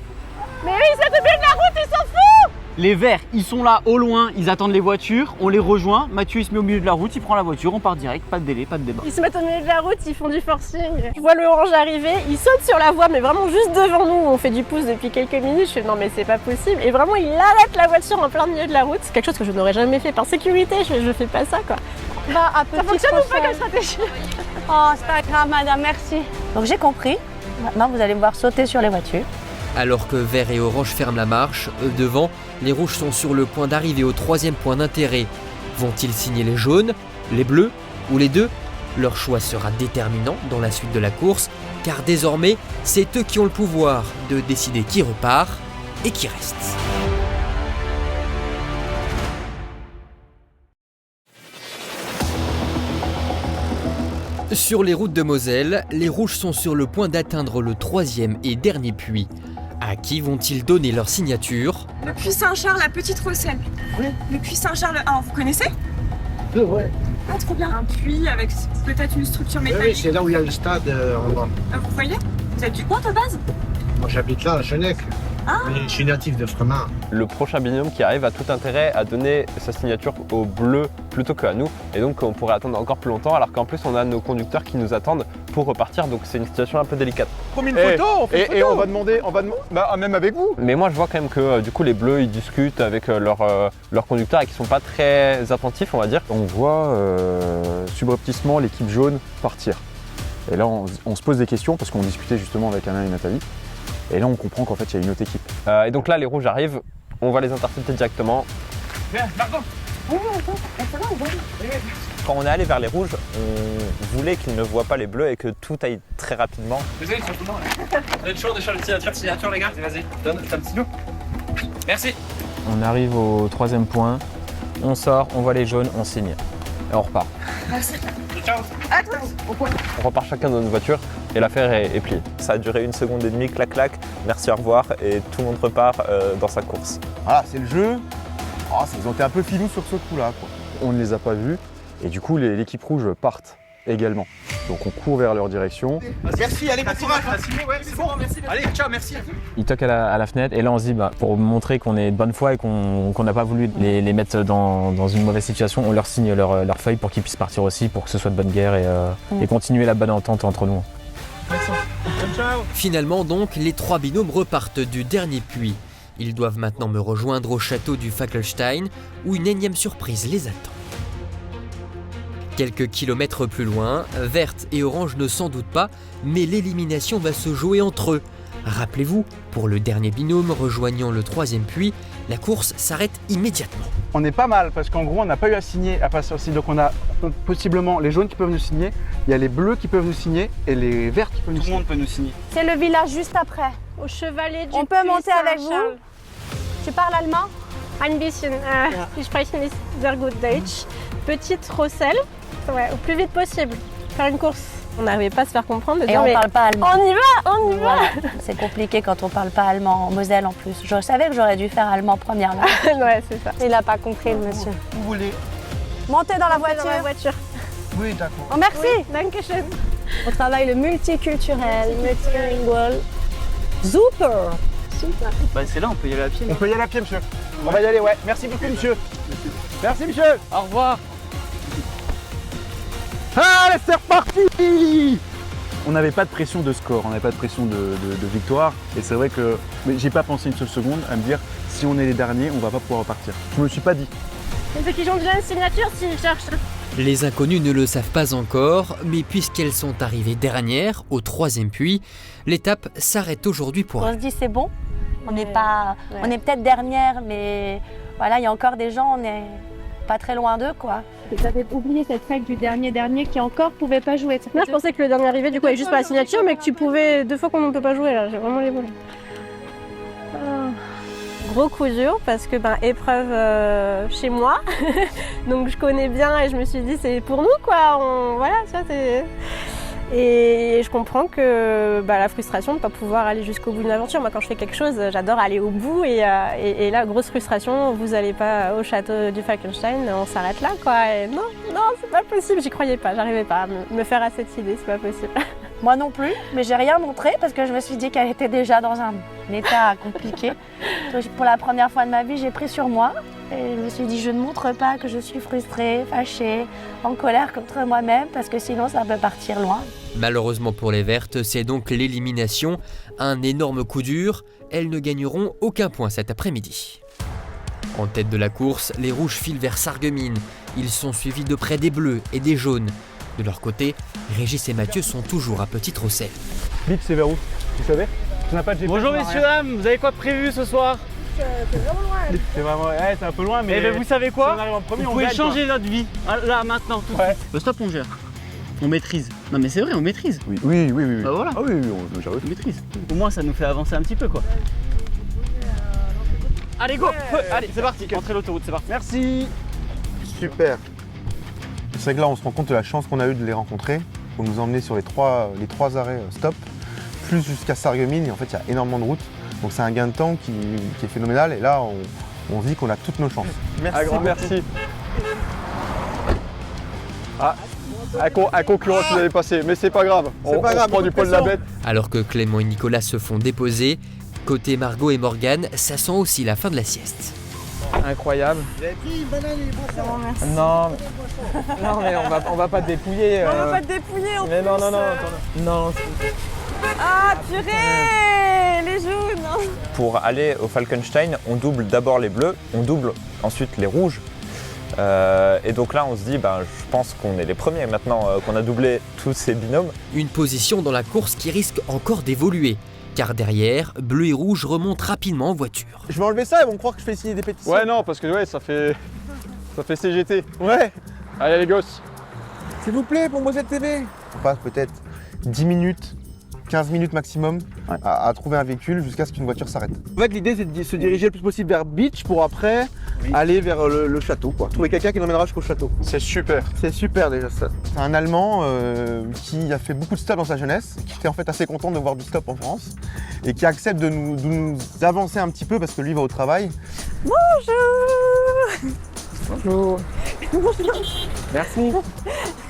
Mais oui, ça fait bien de la route, il s'en fout! Les verts, ils sont là au loin, ils attendent les voitures, on les rejoint. Mathieu il se met au milieu de la route, il prend la voiture, on part direct, pas de délai, pas de débat. Ils se mettent au milieu de la route, ils font du forcing. Je vois le orange arriver, il saute sur la voie, mais vraiment juste devant nous. On fait du pouce depuis quelques minutes. Je fais non, mais c'est pas possible. Et vraiment, il arrête la voiture en plein milieu de la route. C'est quelque chose que je n'aurais jamais fait par sécurité. Je fais pas ça, quoi. Bah, à Ça fonctionne ou pas comme stratégie? Oh, c'est pas grave, madame, merci. Donc j'ai compris. Maintenant, vous allez me voir sauter sur les voitures. Alors que vert et orange ferment la marche, devant, les rouges sont sur le point d'arriver au troisième point d'intérêt. Vont-ils signer les jaunes, les bleus ou les deux? Leur choix sera déterminant dans la suite de la course, car désormais, c'est eux qui ont le pouvoir de décider qui repart et qui reste. Sur les routes de Moselle, les rouges sont sur le point d'atteindre le troisième et dernier puits. À qui vont-ils donner leur signature? Le puits Saint-Charles, la petite Rosselle. Oui. Le puits Saint-Charles 1, vous connaissez? Ouais. Ah, trop bien. Un puits avec peut-être une structure Oui, métallique. c'est là où il y a le stade en bas. Vous voyez? Vous êtes du coin de base? Moi j'habite là, à Chenec. Je suis natif de Fremont. Le prochain binôme qui arrive a tout intérêt à donner sa signature au bleu plutôt qu'à nous. Et donc on pourrait attendre encore plus longtemps alors qu'en plus on a nos conducteurs qui nous attendent pour repartir. Donc c'est une situation un peu délicate. Promis une photo, on fait une photo. Et on va demander, bah, même avec vous. Mais moi je vois quand même que du coup les bleus ils discutent avec leurs conducteurs et qui sont pas très attentifs on va dire. On voit subrepticement l'équipe jaune partir. Et là on se pose des questions parce qu'on discutait justement avec Alain et Nathalie. Et là on comprend qu'en fait il y a une autre équipe. Et donc là les rouges arrivent, on va les intercepter directement. Viens, Margot. Quand on est allé vers les rouges, on voulait qu'ils ne voient pas les bleus et que tout aille très rapidement. Désolé, tout simplement. Vous êtes chaud de faire le signature, les gars? Vas-y, donne un petit loup. Merci. On arrive au troisième point, on sort, on voit les jaunes, on signe. Et on repart. Merci. Ciao. À tous. On repart chacun dans notre voiture et l'affaire est pliée. Ça a duré 1 seconde et demie, clac clac, merci, au revoir, et tout le monde repart dans sa course. Voilà, c'est le jeu. Oh, ils ont été un peu filous sur ce coup-là, quoi. On ne les a pas vus et du coup l'équipe rouge partent également. Donc on court vers leur direction. Merci, allez, bon courage. C'est bon, merci. Allez, ciao, merci. Ils toquent à la fenêtre et là on se dit pour montrer qu'on est de bonne foi et qu'on n'a pas voulu les mettre dans une mauvaise situation, on leur signe leur feuille pour qu'ils puissent partir aussi, pour que ce soit de bonne guerre et continuer la bonne entente entre nous. Finalement donc, les trois binômes repartent du dernier puits. Ils doivent maintenant me rejoindre au château du Fackelstein où une énième surprise les attend. Quelques kilomètres plus loin, Verte et Orange ne s'en doutent pas, mais l'élimination va se jouer entre eux. Rappelez-vous, pour le dernier binôme rejoignant le troisième puits, la course s'arrête immédiatement. On est pas mal parce qu'en gros on n'a pas eu à signer à passer aussi. Donc on a possiblement les jaunes qui peuvent nous signer, il y a les bleus qui peuvent nous signer et les verts qui peuvent nous signer. Tout le monde peut nous signer. C'est le village juste après. Au chevalet du On peut monter avec vous. Tu parles allemand? Ein bisschen. Ich spreche nicht sehr gut Deutsch. Petite Rosselle. Ouais, au plus vite possible. Faire une course. On n'arrivait pas à se faire comprendre. Et on parle pas allemand. On y va. C'est compliqué quand on parle pas allemand en Moselle en plus. Je savais que j'aurais dû faire allemand première langue. Ouais, c'est ça. Il n'a pas compris, le monsieur. Vous voulez? Montez dans la voiture. Oui, d'accord. Oh, merci. Oui, dankeschön. On travaille le multiculturel, multilingual. Super. Bah c'est là, on peut y aller à pied. On peut y aller à pied, monsieur. On va y aller, ouais. Merci beaucoup, monsieur. Merci, monsieur. Au revoir. Allez, c'est reparti! On n'avait pas de pression de score, on n'avait pas de pression de victoire. Et c'est vrai que j'ai pas pensé une seule seconde à me dire si on est les derniers, on va pas pouvoir repartir. Je me le suis pas dit. Et ceux qui ont déjà une signature s'ils cherchent. Les inconnus ne le savent pas encore, mais puisqu'elles sont arrivées dernières, au troisième puits, l'étape s'arrête aujourd'hui pour On elles. se dit c'est bon. On n'est pas, on est peut-être dernière, mais voilà, il y a encore des gens, on n'est pas très loin d'eux, quoi. Vous avez oublié cette règle du dernier qui encore pouvait pas jouer. Moi, je pensais que le dernier arrivé, du coup, avait juste pas la signature, mais que tu pouvais 2 fois qu'on ne peut pas jouer, là. J'ai vraiment les boules. Gros coup dur, parce que, épreuve chez moi. Donc, je connais bien et je me suis dit, c'est pour nous, quoi. Voilà, ça, c'est... Et je comprends que la frustration de ne pas pouvoir aller jusqu'au bout d'une aventure. Moi, quand je fais quelque chose, j'adore aller au bout. Et là, grosse frustration, vous n'allez pas au château du Falkenstein, on s'arrête là, quoi. Et non, c'est pas possible, j'y croyais pas, j'arrivais pas à me faire à cette idée, c'est pas possible. Moi non plus, mais j'ai rien montré parce que je me suis dit qu'elle était déjà dans un état compliqué. Donc, pour la première fois de ma vie, j'ai pris sur moi. Et je me suis dit, je ne montre pas que je suis frustrée, fâchée, en colère contre moi-même, parce que sinon ça peut partir loin. Malheureusement pour les Vertes, c'est donc l'élimination. Un énorme coup dur, elles ne gagneront aucun point cet après-midi. En tête de la course, les rouges filent vers Sarreguemines. Ils sont suivis de près des bleus et des jaunes. De leur côté, Régis et Mathieu sont toujours à Petite Rosselle. Bip, c'est vers où? Tu savais? On n'a pas de GPS, Bonjour on a messieurs, rien. dames, vous avez quoi de prévu ce soir? C'est vraiment loin. C'est vraiment, ouais, c'est un peu loin, mais. Eh ben vous savez quoi? Si on arrive en premier, vous on pouvez gagne, changer notre vie, là, maintenant, tout de suite. Bah, stop, on gère. On maîtrise. Non mais c'est vrai, on maîtrise. Oui. Bah voilà. Ah oui, On maîtrise. Au moins ça nous fait avancer un petit peu quoi. Allez go, allez c'est parti, entrez l'autoroute, c'est parti. Merci. Super. C'est vrai que là, on se rend compte de la chance qu'on a eu de les rencontrer pour nous emmener sur les trois arrêts stop, plus jusqu'à Sarreguemines. Et en fait, il y a énormément de routes. Donc c'est un gain de temps qui est phénoménal. Et là, on se dit qu'on a toutes nos chances. Un grand merci. Ah, un concurrent qui allait passer, mais c'est pas grave. On prend du poil de la bête. Alors que Clément et Nicolas se font déposer, côté Margot et Morgane, ça sent aussi la fin de la sieste. Incroyable. Vous avez pris une banane et des bonbons? Merci. Non, mais on va pas te dépouiller. On va pas te dépouiller en mais plus. Non. Ah purée, les jaunes. Pour aller au Falkenstein, on double d'abord les bleus, on double ensuite les rouges. Et donc là, on se dit, je pense qu'on est les premiers maintenant qu'on a doublé tous ces binômes. Une position dans la course qui risque encore d'évoluer, car derrière, bleu et rouge remontent rapidement en voiture. Je vais enlever ça, ils vont croire que je fais signer des pétitions. Ouais, non, parce que ça fait CGT. Ouais. Allez les gosses. S'il vous plaît, pour Moselle TV. On passe peut-être 10 minutes, 15 minutes maximum à trouver un véhicule jusqu'à ce qu'une voiture s'arrête. En fait, l'idée, c'est de se diriger le plus possible vers Beach pour après aller vers le château, quoi. Trouver quelqu'un qui nous emmènera jusqu'au château. C'est super. C'est super déjà ça. C'est un Allemand qui a fait beaucoup de stop dans sa jeunesse, qui était en fait assez content de voir du stop en France et qui accepte de nous avancer un petit peu parce que lui va au travail. Bonjour. Bonjour. Merci. Bonjour.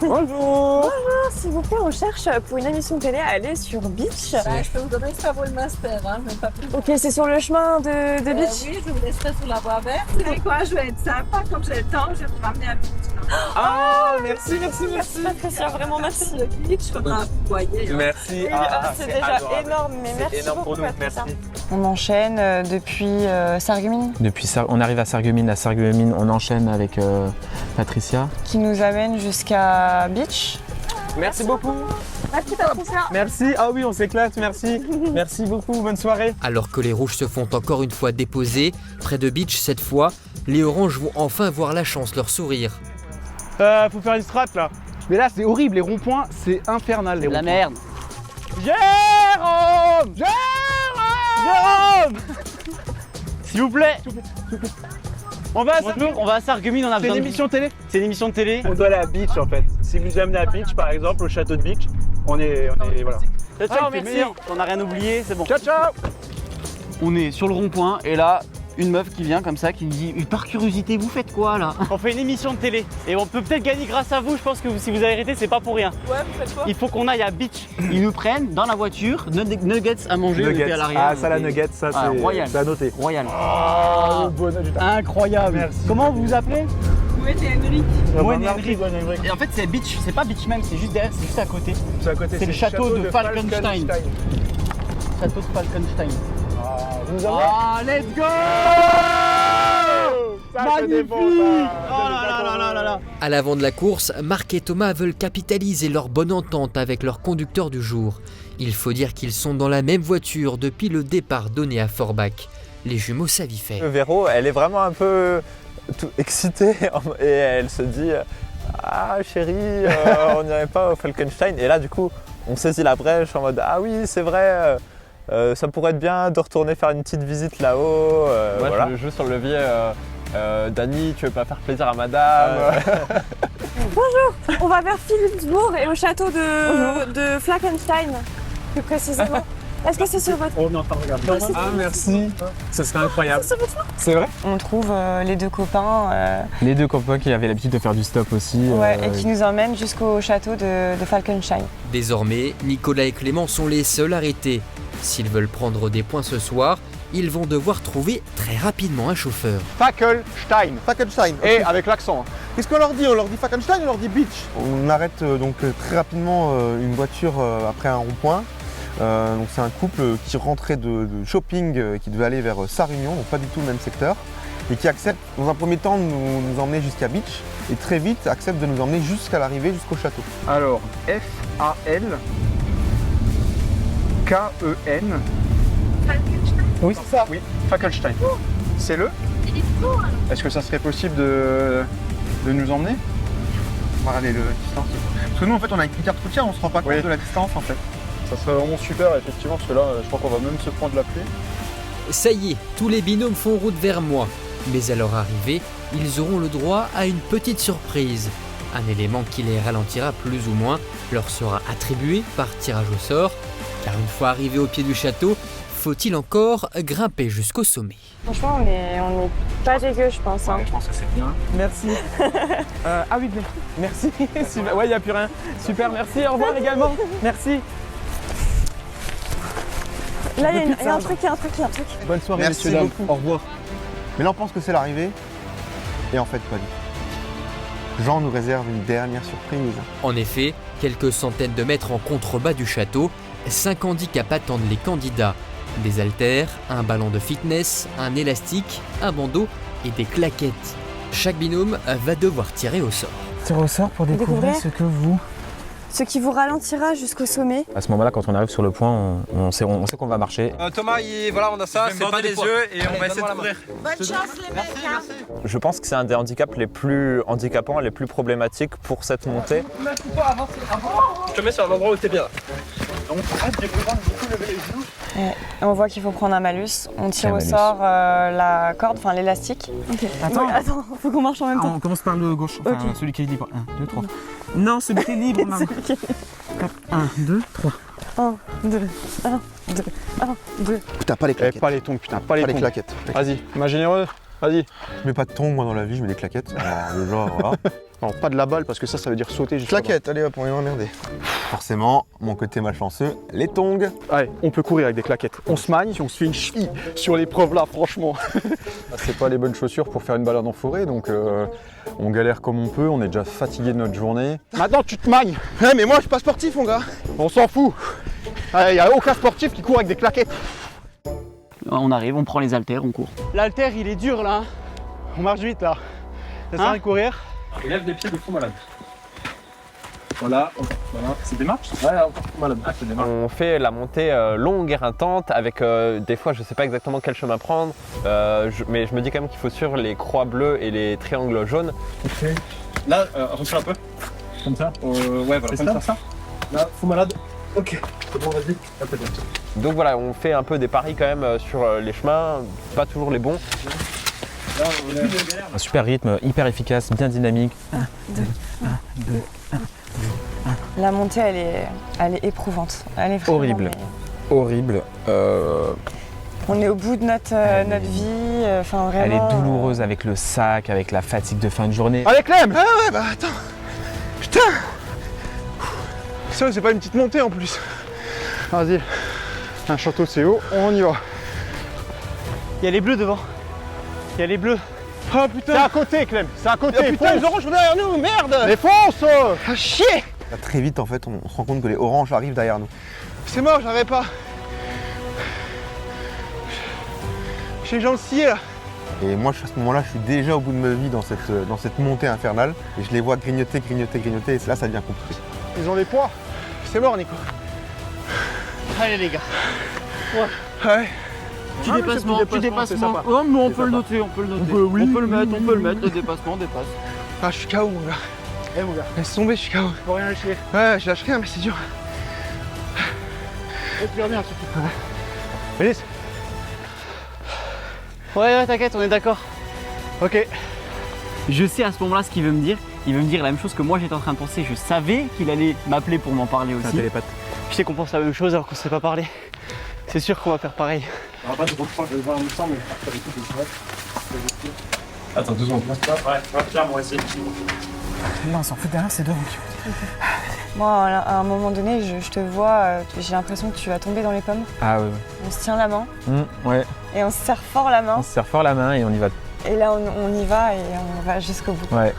Bonjour, s'il vous plaît, on cherche pour une émission de télé à aller sur Beach. Je peux vous donner ça pour le master, hein, mais pas plus. Ok, c'est sur le chemin de Beach. Oui, je vous laisserai sur la voie verte. Vous savez quoi, je vais être sympa, comme j'ai le temps, je vais vous ramener à Beach. Ah, merci. Patricia, vraiment merci. Le Beach, faudra vous voyez. Merci. C'est déjà énorme, mais merci énorme beaucoup, pour nous, Patricia. merci. On enchaîne depuis Sarreguemines. On arrive à Sarreguemines, on enchaîne avec Patricia. Qui nous amène jusqu'à Beach. Merci beaucoup. Merci Patricia. Merci. Ah oui, on s'éclate, merci. Merci beaucoup, bonne soirée. Alors que les rouges se font encore une fois déposer, près de Beach cette fois, les oranges vont enfin voir la chance leur sourire. Faut faire une strat là. Mais là, c'est horrible, les ronds-points, c'est infernal. Les La ronds-points. merde. Jérôme. S'il vous plaît. On va à Sarreguemines, on a C'est besoin une de émission télé. C'est une émission de télé. On doit aller à Beach en fait. Si vous amenez à Beach par exemple, au château de Beach, on est voilà. Ciao, Ah, merci. meilleur. On n'a rien oublié, c'est bon. Ciao ciao. On est sur le rond-point et là, une meuf qui vient comme ça, qui nous dit par curiosité, vous faites quoi là? On fait une émission de télé et on peut peut-être gagner grâce à vous. Je pense que si vous avez arrêté, c'est pas pour rien. Ouais, vous faites quoi? Il faut qu'on aille à Beach. Ils nous prennent dans la voiture, nuggets à manger Nuggets. à l'arrière. Ah ça la nugget, ça Ah, c'est royal. à noter. Royal. Incroyable. Merci. Comment vous vous appelez? Où était Henrik? Moine Henrik. Et en fait c'est Beach, c'est pas Beach même, c'est juste derrière, c'est juste à côté. C'est à côté. C'est le château de Falkenstein. Château de Falkenstein. Ah, let's go! Magnifique! Oh là là là là là! À l'avant de la course, Marc et Thomas veulent capitaliser leur bonne entente avec leur conducteur du jour. Il faut dire qu'ils sont dans la même voiture depuis le départ donné à Forbach. Les jumeaux Savifay. Véro, elle est vraiment un peu excitée et elle se dit ah chérie, on n'irait pas au Falkenstein. Et là du coup, on saisit la brèche en mode ah oui c'est vrai. Ça pourrait être bien de retourner faire une petite visite là-haut. Moi voilà. je joue sur le levier. Dani, tu veux pas faire plaisir à madame? Bonjour, on va vers Philipsbourg et au château de Falkenstein, plus précisément. Est-ce que c'est sur votre... On est en train de regarder. Ah merci. Ça serait incroyable. C'est votre choix? C'est vrai? On trouve les deux copains Les deux copains qui avaient l'habitude de faire du stop aussi. et qui nous emmènent jusqu'au château de Falkenstein. Désormais, Nicolas et Clément sont les seuls arrêtés. S'ils veulent prendre des points ce soir, ils vont devoir trouver très rapidement un chauffeur. Falkenstein. Falkenstein. Et avec l'accent. Qu'est-ce qu'on leur dit? On leur dit Falkenstein ou on leur dit Beach? On arrête donc très rapidement une voiture après un rond-point. Donc c'est un couple qui rentrait de shopping, qui devait aller vers Sarre-Union, donc pas du tout le même secteur, et qui accepte dans un premier temps de nous emmener jusqu'à Beach, et très vite accepte de nous emmener jusqu'à l'arrivée, jusqu'au château. Alors Falkenstein Oui, c'est ça. Oui, Falkenstein. C'est le. Est-ce que ça serait possible de nous emmener? On va regarder le distance. Parce que nous, en fait, on a une carte routière, on se rend pas compte de la distance, en fait. Ça serait vraiment super, effectivement, parce que là, je crois qu'on va même se prendre la pluie. Ça y est, tous les binômes font route vers moi. Mais à leur arrivée, ils auront le droit à une petite surprise. Un élément qui les ralentira plus ou moins leur sera attribué par tirage au sort. Car une fois arrivés au pied du château, faut-il encore grimper jusqu'au sommet? Franchement, on est pas dégueu, je pense. Je pense que c'est bien. Merci. Ah oui, merci. Super. Ouais, il n'y a plus rien. Super, merci. Au revoir également. Merci. Là, il y a un truc. Bonne soirée, Merci messieurs, dames. beaucoup. Au revoir. Mais là, on pense que c'est l'arrivée. Et en fait, pas du tout. Jean nous réserve une dernière surprise. En effet, quelques centaines de mètres en contrebas du château, 5 handicaps attendent les candidats. Des haltères, un ballon de fitness, un élastique, un bandeau et des claquettes. Chaque binôme va devoir tirer au sort. Tire au sort pour découvrir ce que vous... Ce qui vous ralentira jusqu'au sommet. À ce moment-là, quand on arrive sur le point, on sait qu'on va marcher. Thomas, voilà, on a ça, c'est pas les yeux et on va essayer de courir. Bonne chance les mecs. Je pense que c'est un des handicaps les plus handicapants, les plus problématiques pour cette montée. Je te mets sur un endroit où t'es bien. On voit qu'il faut prendre un malus. On tire au sort la corde, enfin l'élastique. Ok. Attends, faut qu'on marche en même temps. On commence par le gauche, enfin, celui qui est libre. 1, 2, 3. Non, celui qui est libre, maman. 1, 2, 3. 1, 2, 1, 2, 1, 2. Putain, pas les claquettes. Pas les tongs, putain, pas les tongs. claquettes. Vas-y, main généreuse, vas-y. Je mets pas de tongs, moi, dans la vie, je mets des claquettes. Alors, le genre, voilà. Non, pas de la balle, parce que ça veut dire sauter juste Claquettes, allez hop, on est emmerdé. Forcément, mon côté malchanceux, les tongs. Allez, on peut courir avec des claquettes. On se magne, on se fait une cheville sur l'épreuve là, franchement. C'est pas les bonnes chaussures pour faire une balade en forêt, donc on galère comme on peut, on est déjà fatigué de notre journée. Maintenant, tu te magnes. Ouais, mais moi, je suis pas sportif, mon gars. On s'en fout. Il n'y a aucun sportif qui court avec des claquettes. On arrive, on prend les haltères, on court. L'haltère, il est dur là. On marche vite là. Ça sert à courir. Lève les pieds de fond malade. Voilà, c'est des marches? Ouais, encore fond malade. Ah, c'est des marches. On fait la montée longue et éreintante avec des fois je sais pas exactement quel chemin prendre, mais je me dis quand même qu'il faut suivre les croix bleues et les triangles jaunes. Ok. Là, retire un peu. Comme ça. Ouais, voilà, comme ça. Là, fond malade. Ok. C'est bon, vas-y. Donc voilà, on fait un peu des paris quand même sur les chemins, pas toujours les bons. Là, Un super rythme, hyper efficace, bien dynamique. 1, 2, 1, 2, 1, 2, 1. La montée, elle est éprouvante. Elle est vraiment, Horrible. Horrible. On est au bout de notre vie. Enfin, vraiment. Elle est douloureuse avec le sac, avec la fatigue de fin de journée. Allez, Clem! Ah ouais, bah attends. Putain. Ça, c'est pas une petite montée en plus. Vas-y. Un château, c'est haut, on y va. Il y a les bleus devant. Il y a les bleus. Oh putain! C'est à côté, Clem! C'est à côté! Putain, les oranges sont derrière nous, merde! Mais fonce! Ah chier! Là, très vite, en fait, on se rend compte que les oranges arrivent derrière nous. C'est mort, j'arrive pas. J'ai les jambes sciées là. Et moi, à ce moment-là, je suis déjà au bout de ma vie dans cette montée infernale. Et je les vois grignoter. Et là, ça devient compliqué. Ils ont des poids. C'est mort, Nico. Allez, les gars. Ouais. Petit dépassement. Oh, mais on peut le noter, on peut le mettre, le dépassement dépasse. Ah, je suis KO, mon gars. Eh, mon gars. Laisse tomber, je suis KO. Faut rien lâcher. Ouais, je lâche rien, mais c'est dur. Tu reviens, surtout. Alice. Ouais, t'inquiète, on est d'accord. Ok. Je sais à ce moment-là ce qu'il veut me dire. Il veut me dire la même chose que moi j'étais en train de penser. Je savais qu'il allait m'appeler pour m'en parler aussi. Je sais qu'on pense la même chose alors qu'on ne s'est pas parlé. C'est sûr qu'on va faire pareil. On va pas te reprendre, je vais voir ensemble, mais attends 2 secondes. Ouais, tiens, moi aussi. Là, on s'en fout derrière, c'est deux rangs. Moi, à un moment donné, je te vois, j'ai l'impression que tu vas tomber dans les pommes. Ah oui. On se tient la main. Ouais. Et on se serre fort la main. On se serre fort la main et on y va. Et là, on y va et on va jusqu'au bout. Ouais.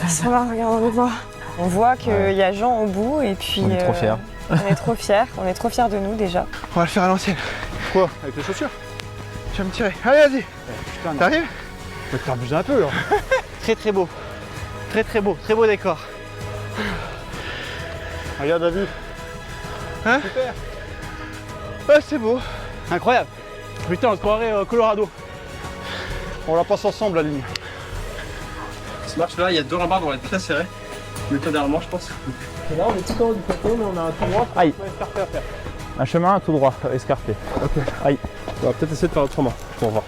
Ça va, regarde, on voit. On voit qu'il y a Jean au bout et puis... On est trop fiers. On est trop fiers de nous déjà. On va le faire à l'ancienne. Quoi? Avec les chaussures? Tu vas me tirer. Allez, vas-y. T'arrives? Tu peux te faire bouger un peu là. Très beau. Très beau décor. Regarde la vue. Hein? Super. Ouais, c'est beau. Incroyable. Putain, on se croirait Colorado. On la passe ensemble la ligne. Ce match-là, il y a 2 rambardes, on va être très serré. Mais toi derrière moi, je pense. Et là, on est tout en haut du plateau, mais on a un tout droit. Aïe. Escarpé à faire. Un chemin tout droit, escarpé. Ok. Aïe. On va peut-être essayer de faire autrement pour voir.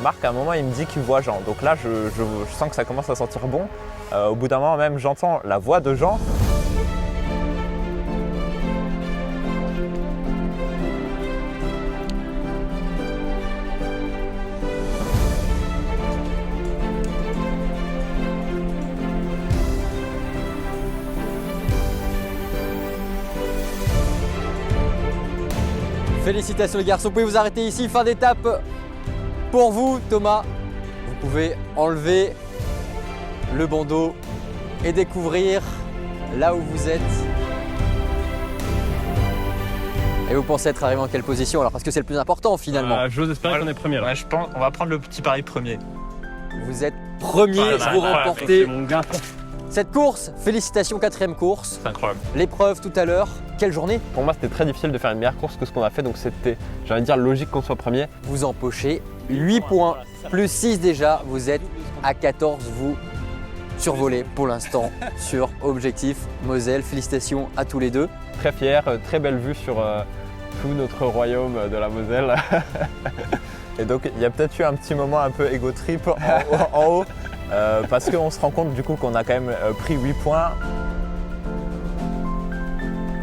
Marc, à un moment, il me dit qu'il voit Jean. Donc là, je sens que ça commence à sentir bon. Au bout d'un moment, même, j'entends la voix de Jean. Félicitations les garçons, vous pouvez vous arrêter ici, fin d'étape pour vous Thomas. Vous pouvez enlever le bandeau et découvrir là où vous êtes. Et vous pensez être arrivé en quelle position alors? Parce que c'est le plus important finalement. J'ose espérer qu'on est premier là. Ouais, je pense on va prendre le petit pari premier. Vous êtes premier, vous remportez mon gain. cette course. Félicitations, 4e course. C'est incroyable. L'épreuve tout à l'heure, quelle journée? Pour moi, c'était très difficile de faire une meilleure course que ce qu'on a fait, donc c'était, j'ai envie de dire, logique qu'on soit premier. Vous empochez 8 points, plus 6 déjà, vous êtes à 14, vous survolez pour l'instant sur Objectif Moselle. Félicitations à tous les deux. Très fier, très belle vue sur tout notre royaume de la Moselle. Et donc, il y a peut-être eu un petit moment un peu ego trip en haut, parce qu'on se rend compte du coup qu'on a quand même pris 8 points.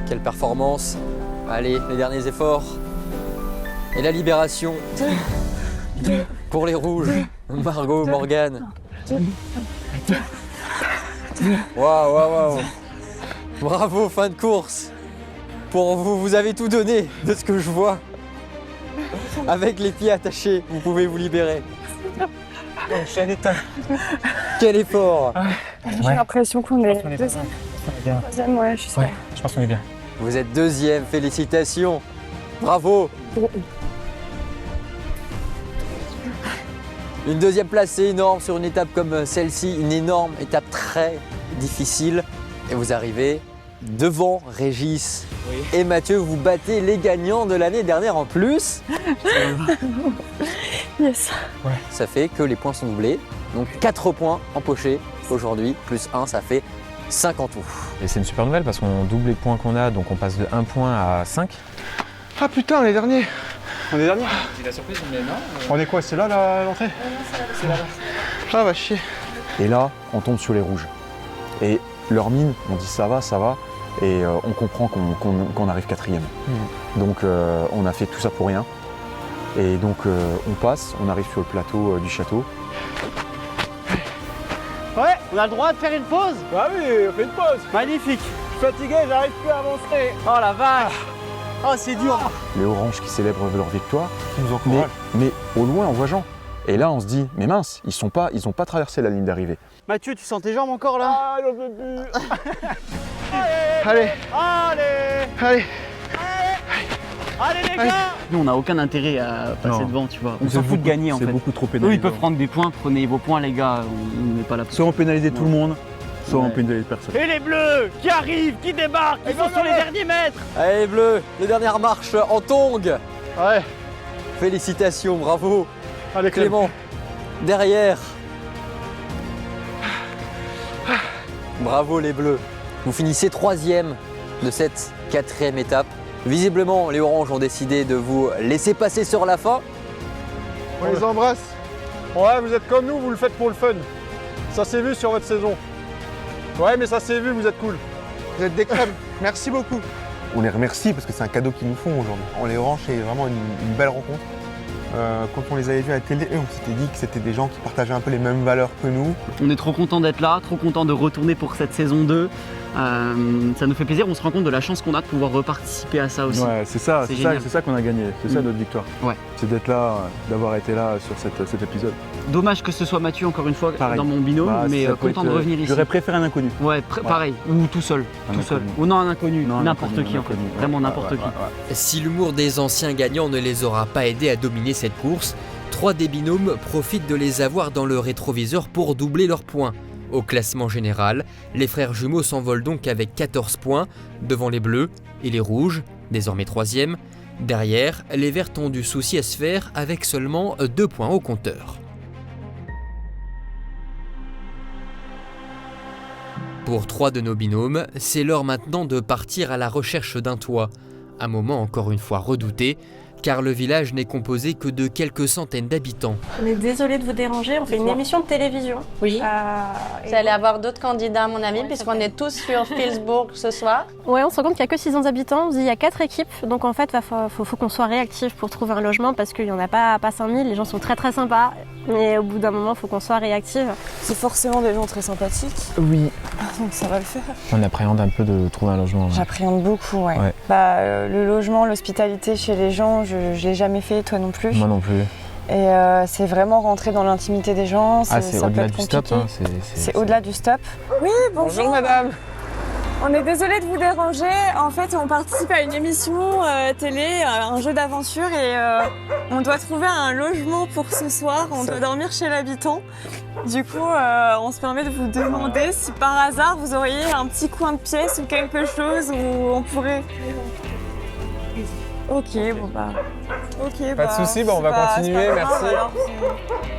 Quelle performance. Allez, les derniers efforts. Et la libération pour les rouges. Margot, Morgane. Waouh, waouh, waouh. Bravo, fin de course. Pour vous, vous avez tout donné de ce que je vois. Avec les pieds attachés, vous pouvez vous libérer. Quel effort. J'ai l'impression qu'on est deuxième. Troisième, ouais, je suis sûre. Je pense qu'on est bien. Vous êtes 2e, félicitations. Bravo. Une 2e place, c'est énorme sur une étape comme celle-ci, une énorme étape très difficile. Et vous arrivez devant Régis et Mathieu, vous battez les gagnants de l'année dernière en plus. Yes. Ouais. Ça fait que les points sont doublés. Donc 4 points empochés aujourd'hui, plus 1, ça fait 5 en tout. Et c'est une super nouvelle parce qu'on double les points qu'on a, donc on passe de 1 point à 5. Ah putain, on est dernier. On est dernier. C'est la surprise, mais non. On est quoi? C'est là l'entrée? C'est là. Ah va chier. Et là, on tombe sur les rouges. Et leur mine, on dit ça va. Et on comprend qu'on arrive 4e. Donc on a fait tout ça pour rien. Et donc on passe, on arrive sur le plateau du château. Ouais, on a le droit de faire une pause? Bah oui, on fait une pause. Magnifique. Je suis fatigué, j'arrive plus à avancer. Oh la vache. Oh, c'est dur. Les oranges qui célèbrent leur victoire. Qui nous encouragent. Mais au loin, on voit Jean. Et là, on se dit, mais mince, ils ont pas traversé la ligne d'arrivée. Mathieu, tu sens tes jambes encore là? Ah, j'en peux plus. Allez. Allez. Allez les gars. Nous, on n'a aucun intérêt à passer devant, tu vois. On s'en fout de gagner en fait. C'est beaucoup trop pénalisant. Eux, ils peuvent prendre des points. Prenez vos points, les gars. On n'est pas là pour ça. Soit on pénalise tout le monde, soit on pénalise personne. Et les bleus qui arrivent, qui débarquent, ils sont sur les derniers mètres. Allez les bleus, les dernières marches en tongs. Ouais. Félicitations, bravo. Allez Clément, derrière. Bravo les bleus. Vous finissez 3e de cette 4e étape. Visiblement, les oranges ont décidé de vous laisser passer sur la fin. On les embrasse. Ouais, vous êtes comme nous, vous le faites pour le fun. Ça s'est vu sur votre saison. Ouais, mais ça s'est vu, vous êtes cool. Vous êtes des crèmes. Merci beaucoup. On les remercie parce que c'est un cadeau qu'ils nous font aujourd'hui. On les oranges, c'est vraiment une belle rencontre. Quand on les avait vus à la télé, on s'était dit que c'était des gens qui partageaient un peu les mêmes valeurs que nous. On est trop content d'être là, trop content de retourner pour cette saison 2. Ça nous fait plaisir, on se rend compte de la chance qu'on a de pouvoir reparticiper à ça aussi. Ouais, c'est ça qu'on a gagné, c'est ça notre victoire. Ouais. C'est d'être là, d'avoir été là sur cet épisode. Dommage que ce soit Mathieu encore une fois pareil. Dans mon binôme, mais content de revenir ici. J'aurais préféré un inconnu. Ouais, pareil, ou tout seul. Ou non, un inconnu, n'importe qui en fait. Vraiment n'importe qui. Si l'humour des anciens gagnants ne les aura pas aidés à dominer cette course, 3 des binômes profitent de les avoir dans le rétroviseur pour doubler leurs points. Au classement général, les frères jumeaux s'envolent donc avec 14 points devant les bleus et les rouges, désormais 3e. Derrière, les Verts ont du souci à se faire avec seulement 2 points au compteur. Pour 3 de nos binômes, c'est l'heure maintenant de partir à la recherche d'un toit. Un moment encore une fois redouté, car le village n'est composé que de quelques centaines d'habitants. On est désolé de vous déranger, on fait une émission de télévision. Oui. Vous allez avoir d'autres candidats à mon avis, puisqu'on est tous sur Facebook ce soir. Ouais, on se rend compte qu'il n'y a que 600 habitants, on se dit il y a 4 équipes, donc en fait il faut qu'on soit réactif pour trouver un logement parce qu'il n'y en a pas 5000, les gens sont très très sympas, mais au bout d'un moment il faut qu'on soit réactif. C'est forcément des gens très sympathiques. Oui. Donc ça va le faire. On appréhende un peu de trouver un logement. Ouais. J'appréhende beaucoup, ouais. Le logement, l'hospitalité chez les gens, je ne l'ai jamais fait, toi non plus. Moi non plus. Et c'est vraiment rentrer dans l'intimité des gens. C'est au-delà du stop. Hein, c'est au-delà du stop. Oui, bonjour madame. On est désolé de vous déranger. En fait, on participe à une émission télé, un jeu d'aventure et on doit trouver un logement pour ce soir. On doit dormir chez l'habitant. Du coup, on se permet de vous demander si par hasard vous auriez un petit coin de pièce ou quelque chose où on pourrait... Ok, bon bah... Ok, pas de soucis, on va continuer, merci.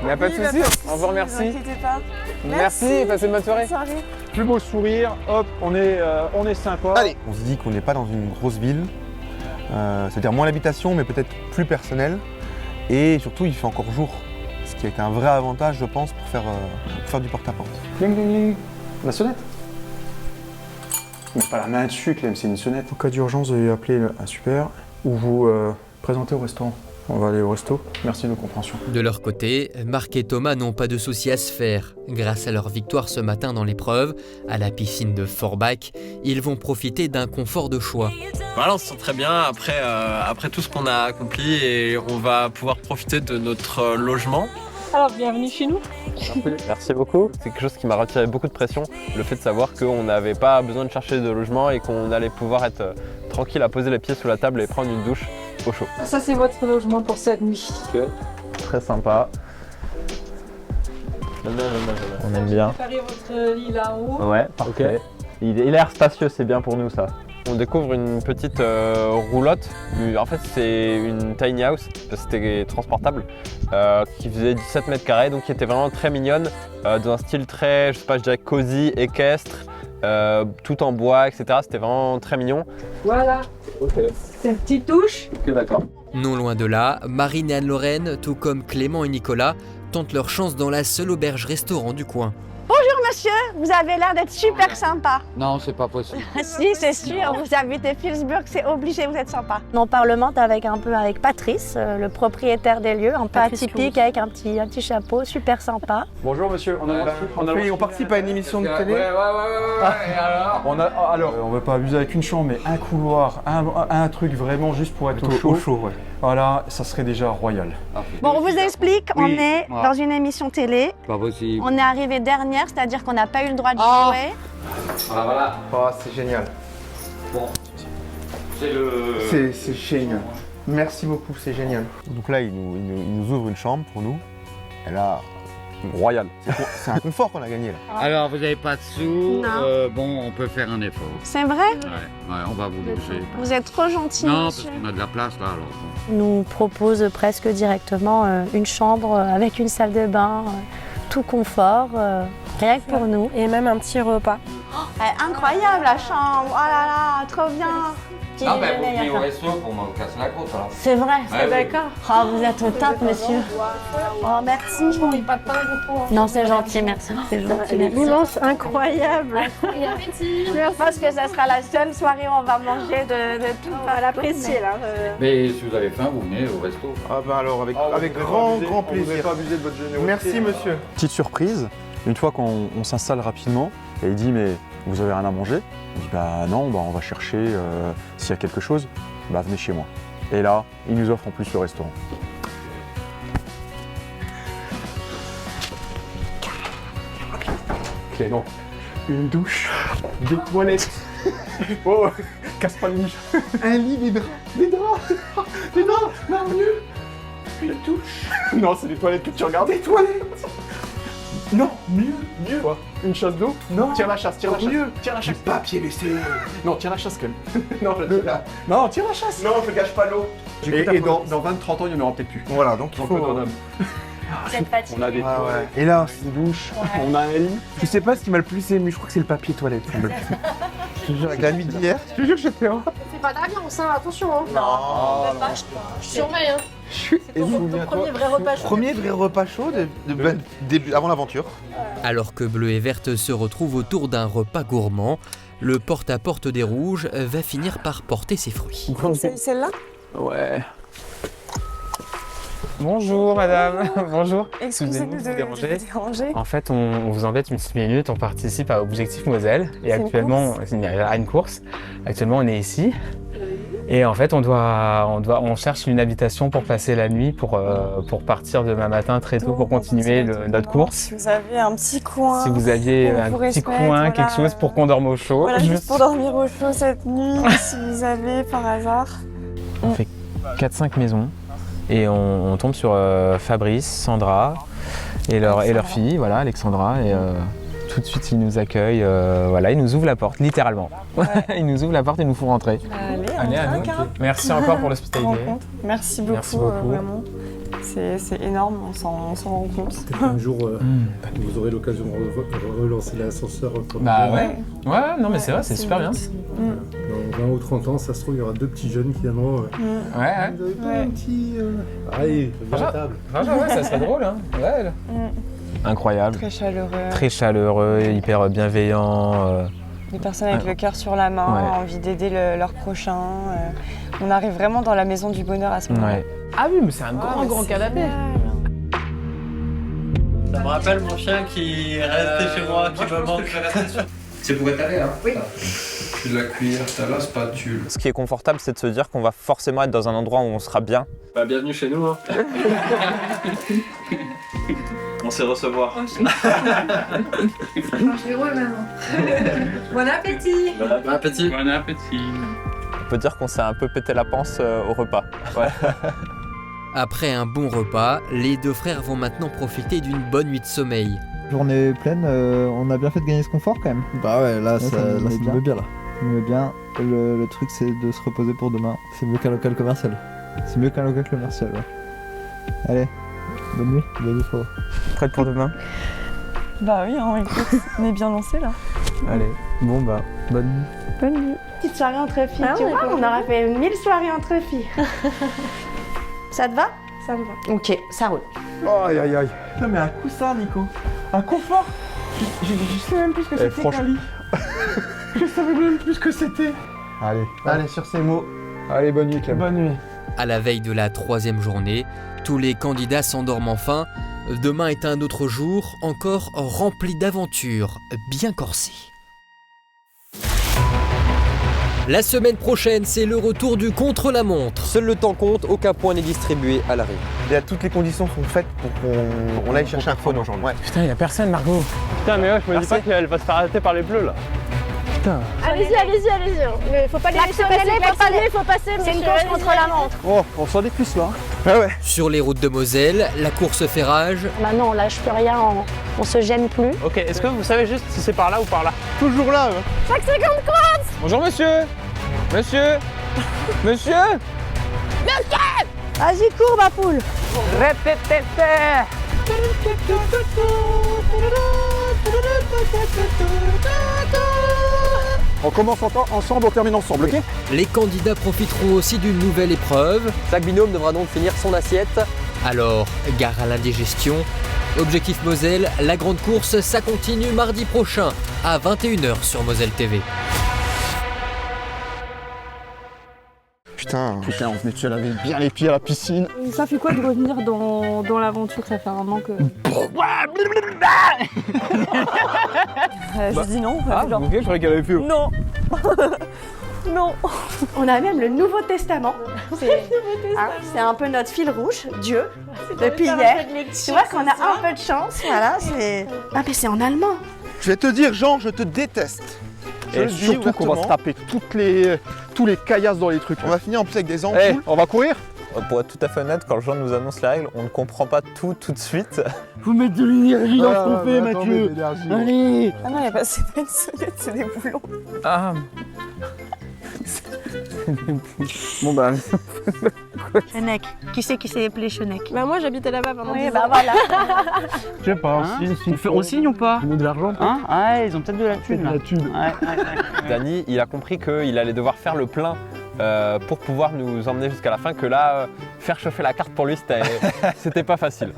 Il n'y a pas de soucis, on vous remercie. Ne vous inquiétez pas. Merci, passez une bonne soirée. Plus beau sourire, hop, on est sympa. Allez, on se dit qu'on n'est pas dans une grosse ville, c'est-à-dire moins l'habitation, mais peut-être plus personnel. Et surtout, il fait encore jour, ce qui a été un vrai avantage, je pense, pour faire du porte-à-porte. Ding, ding, ding. La sonnette. Mais pas la main dessus, Clem, c'est une sonnette. En cas d'urgence, vous allez appeler un super ou vous présenter au restaurant. On va aller au resto. Merci de votre compréhension. De leur côté, Marc et Thomas n'ont pas de soucis à se faire. Grâce à leur victoire ce matin dans l'épreuve, à la piscine de Forbach, ils vont profiter d'un confort de choix. Voilà, on se sent très bien après tout ce qu'on a accompli et on va pouvoir profiter de notre logement. Alors, bienvenue chez nous. Merci beaucoup. C'est quelque chose qui m'a retiré beaucoup de pression, le fait de savoir qu'on n'avait pas besoin de chercher de logement et qu'on allait pouvoir être tranquille à poser les pieds sous la table et prendre une douche au chaud. Ça, c'est votre logement pour cette nuit. Très sympa. On aime bien. Préparez votre lit là-haut. Ouais, parfait. Il a l'air spacieux, c'est bien pour nous ça. On découvre une petite roulotte. En fait, c'est une tiny house, parce que c'était transportable, qui faisait 17 mètres carrés, donc qui était vraiment très mignonne, dans un style très, je sais pas, je dirais cosy, équestre, tout en bois, etc. C'était vraiment très mignon. Voilà. C'est une petite douche. Ok, d'accord. Non loin de là, Marine et Anne-Lorraine, tout comme Clément et Nicolas, tentent leur chance dans la seule auberge-restaurant du coin. Bonjour monsieur, vous avez l'air d'être super sympa. Non, c'est pas possible. Si, c'est sûr, vous habitez Philipsburg, c'est obligé, vous êtes sympa. On parlemente avec Patrice, le propriétaire des lieux, un peu atypique, avec un petit chapeau, super sympa. Bonjour monsieur, on participe à une émission de télé. Ouais, et alors on va pas abuser avec une chambre, mais un couloir, un truc vraiment juste pour être au chaud. Ouais. Voilà, ça serait déjà royal. Bon, on vous explique, on est Voilà. dans une émission télé. Pas possible. On est arrivé dernière, c'est-à-dire qu'on n'a pas eu le droit de jouer. Voilà. Oh, c'est génial. Bon. C'est le... C'est génial. Merci beaucoup, c'est génial. Donc là, il nous ouvre une chambre pour nous. Et là, royal. C'est un confort qu'on a gagné là. Alors, vous n'avez pas de sous. Non. Bon, on peut faire un effort. C'est vrai? Ouais, on va vous loger. Vous êtes trop gentil, Non, monsieur. parce qu'on a de la place là, alors. On nous propose presque directement une chambre avec une salle de bain, tout confort, rien que pour nous. Et même un petit repas. Incroyable la chambre, oh là là, trop bien. Ah ben vous venez au resto pour me casser la côte alors. C'est vrai, Ouais, d'accord. Oh, vous êtes au top, monsieur. Oh, merci. Non, c'est gentil, merci. C'est gentil. merci. L'immense, incroyable. Je pense que ça sera la seule soirée où on va manger de tout. À l'apprécier là. Mais si vous avez faim, vous venez au resto. Ah ben alors, avec grand plaisir. Vous n'avez pas abusé de votre générosité. Merci monsieur. Petite surprise, une fois qu'on s'installe rapidement, et il dit mais vous avez rien à manger? On dit bah non, on va chercher s'il y a quelque chose, bah venez chez moi. Et là, il nous offre en plus le restaurant. Clément, une douche, des toilettes. Oh, casse pas le lit. Un lit, des draps, non mieux. Une douche. Non, c'est les toilettes que tu regardes. Des toilettes. Non, mieux. Quoi? Une chasse d'eau? Non. Tire la chasse, tire la chasse. Mieux. Tire la chasse. Du papier laissé. Non, tire la chasse, Ken. Non, non, tire la chasse. Non, je gâche pas l'eau. Et dans 20-30 ans, il n'y en aura peut-être plus. Voilà, donc il faut... Vous êtes fatigué. On a des ouais. Et là, c'est une douche. Ouais. On a un lit. Je sais pas ce qui m'a le plus ému, je crois que c'est le papier toilette. Je te jure, avec la nuit d'hier. Je te jure que j'étais là. C'est pas d'aviance, hein, attention. Hein. Non. Je surveille. Hein. C'est ton premier vrai repas chaud. Premier vrai repas chaud avant l'aventure. Alors que Bleu et Verte se retrouvent autour d'un repas gourmand, le porte-à-porte des Rouges va finir par porter ses fruits. C'est celle-là? Ouais. Bonjour madame, bonjour. Excusez-nous de vous déranger. En fait, on vous embête une petite minute, on participe à Objectif Moselle et actuellement, c'est une course. Actuellement, on est ici et en fait, on cherche une habitation pour passer la nuit pour partir demain matin très tôt pour continuer notre course. Si vous avez un petit coin, si vous aviez un petit coin, quelque chose pour qu'on dorme au chaud. Voilà, juste pour dormir au chaud cette nuit, si vous avez par hasard. On fait 4-5 maisons. Et on tombe sur Fabrice, Sandra et leur fille, voilà, Alexandra. Et tout de suite, ils nous accueillent, voilà, ils nous ouvrent la porte, littéralement. Ouais. Ils nous ouvrent la porte et nous font rentrer. Allez, à nous. Merci encore pour l'hospitalité. Merci beaucoup, vraiment. C'est énorme, on s'en rend compte. Un jour, vous aurez l'occasion de relancer l'ascenseur. Bah ouais, non mais c'est vrai, c'est super bien. Dans 20 ou 30 ans, ça se trouve, il y aura deux petits jeunes qui viendront. Un petit. Allez, viens à la table. Ouais, ça serait drôle, hein. Ouais. Incroyable. Très chaleureux, hyper bienveillant. Des personnes avec le cœur sur la main, envie d'aider leur prochain. On arrive vraiment dans la maison du bonheur à ce moment-là. Ouais. Ah oui, mais c'est un grand canapé. Ça me rappelle mon chien qui est resté chez moi, qui me manque. C'est pour étaler, hein? Oui. C'est de la cuillère, t'as la spatule. Ce qui est confortable, c'est de se dire qu'on va forcément être dans un endroit où on sera bien. Bah, bienvenue chez nous. Hein. On sait recevoir. Je vais rouler maintenant. Bon appétit. Bon appétit. Bon appétit. On peut dire qu'on s'est un peu pété la panse au repas. Ouais. Après un bon repas, les deux frères vont maintenant profiter d'une bonne nuit de sommeil. Journée pleine, on a bien fait de gagner ce confort quand même. Bah ouais, là ça me met bien là. Ça me met bien. Le truc c'est de se reposer pour demain. C'est mieux qu'un local commercial. C'est mieux qu'un local commercial, ouais. Allez, bonne nuit, bonne nuit. Prête pour demain? Bah oui, hein, écoute, on est bien lancé là. Allez, bon bah, bonne nuit. Bonne nuit. Petite soirée entre filles, tu vois, on aurait fait 1000 soirées entre filles. Ça te va? Ça me va. Ok, ça roule. Aïe aïe aïe. Non mais un coussin, Nico. Un confort. Je sais même plus ce que c'était qu'un lit. Je savais même plus ce que c'était. Allez, sur ces mots. Allez, bonne nuit, Clem. Bonne nuit. À la veille de la 3e journée, tous les candidats s'endorment enfin. Demain est un autre jour, encore rempli d'aventures bien corsées. La semaine prochaine, c'est le retour du contre-la-montre. Seul le temps compte, aucun point n'est distribué à l'arrivée. Et toutes les conditions sont faites pour qu'on aille chercher un faune aujourd'hui. Ouais. Putain, y'a personne, Margot. Putain, mais ouais, je me dis pas qu'elle va se faire arrêter par les bleus là. Putain. Allez-y. Mais faut pas les laisser passer, faut passer. C'est une course contre la montre. Oh, on sent des cuisses là. Ah ouais. Sur les routes de Moselle, la course fait rage. Bah non, on lâche plus rien, on se gêne plus. Ok, est-ce que vous savez juste si c'est par là ou par là? Toujours là. Chaque seconde compte. Bonjour monsieur. Monsieur. Vas-y, cours, ma poule. On commence ensemble, on termine ensemble, ok? Les candidats profiteront aussi d'une nouvelle épreuve. Chaque binôme devra donc finir son assiette. Alors, gare à l'indigestion. Objectif Moselle, la grande course, ça continue mardi prochain à 21h sur Moselle TV. Putain, on venait de se laver bien les pieds à la piscine. Ça fait quoi de revenir dans l'aventure? Ça fait un moment que... Je dis non. Ah, genre... ok, je croyais qu'elle avait fait... Non. Non. On a même le Nouveau Testament. C'est un peu notre fil rouge, Dieu, depuis hier. Tu vois qu'on a un peu de chance, voilà, c'est... Ah mais c'est en allemand. Je vais te dire, Jean, je te déteste. Et surtout qu'on va se taper tous les caillasses dans les trucs. On va finir en plus avec des ampoules. Hey, on va courir? pour être tout à fait honnête, quand le Jean nous annonce les règles, on ne comprend pas tout de suite. Faut mettre de l'énergie dans ce qu'on fait, Mathieu. Allez. Ah non, c'est pas une sonnette, c'est des boulons. Ah. Bon bah. Chenec. Qui c'est qui s'est appelé Chenec? Bah moi j'habitais là-bas pendant 10 Oui, ans. bah voilà. Je sais pas, on signe ou pas? Ils ont de l'argent. Hein? Ouais, ils ont peut-être de la thune là. Dany, il a compris qu'il allait devoir faire le plein pour pouvoir nous emmener jusqu'à la fin, que là, faire chauffer la carte pour lui, c'était pas facile.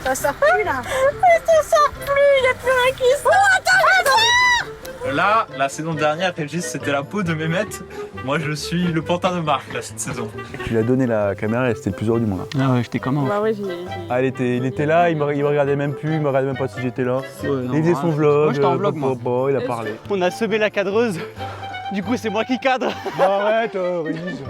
Ça sort plus là. Ça sort plus, il n'y a plus rien qui sort. Là, la saison dernière, Régis, c'était la peau de Mehmet. Moi, je suis le pantin de Marc, là, cette saison. Tu lui as donné la caméra et c'était le plus heureux du monde. Ah ouais, j'étais comment? Bah ouais, Ah, il était là, il me regardait même plus, il me regardait même pas si j'étais là. Il faisait son vlog. Moi, j'étais en vlog, moi. Il a parlé. On a semé la cadreuse. Du coup, c'est moi qui cadre. Arrête, Régis.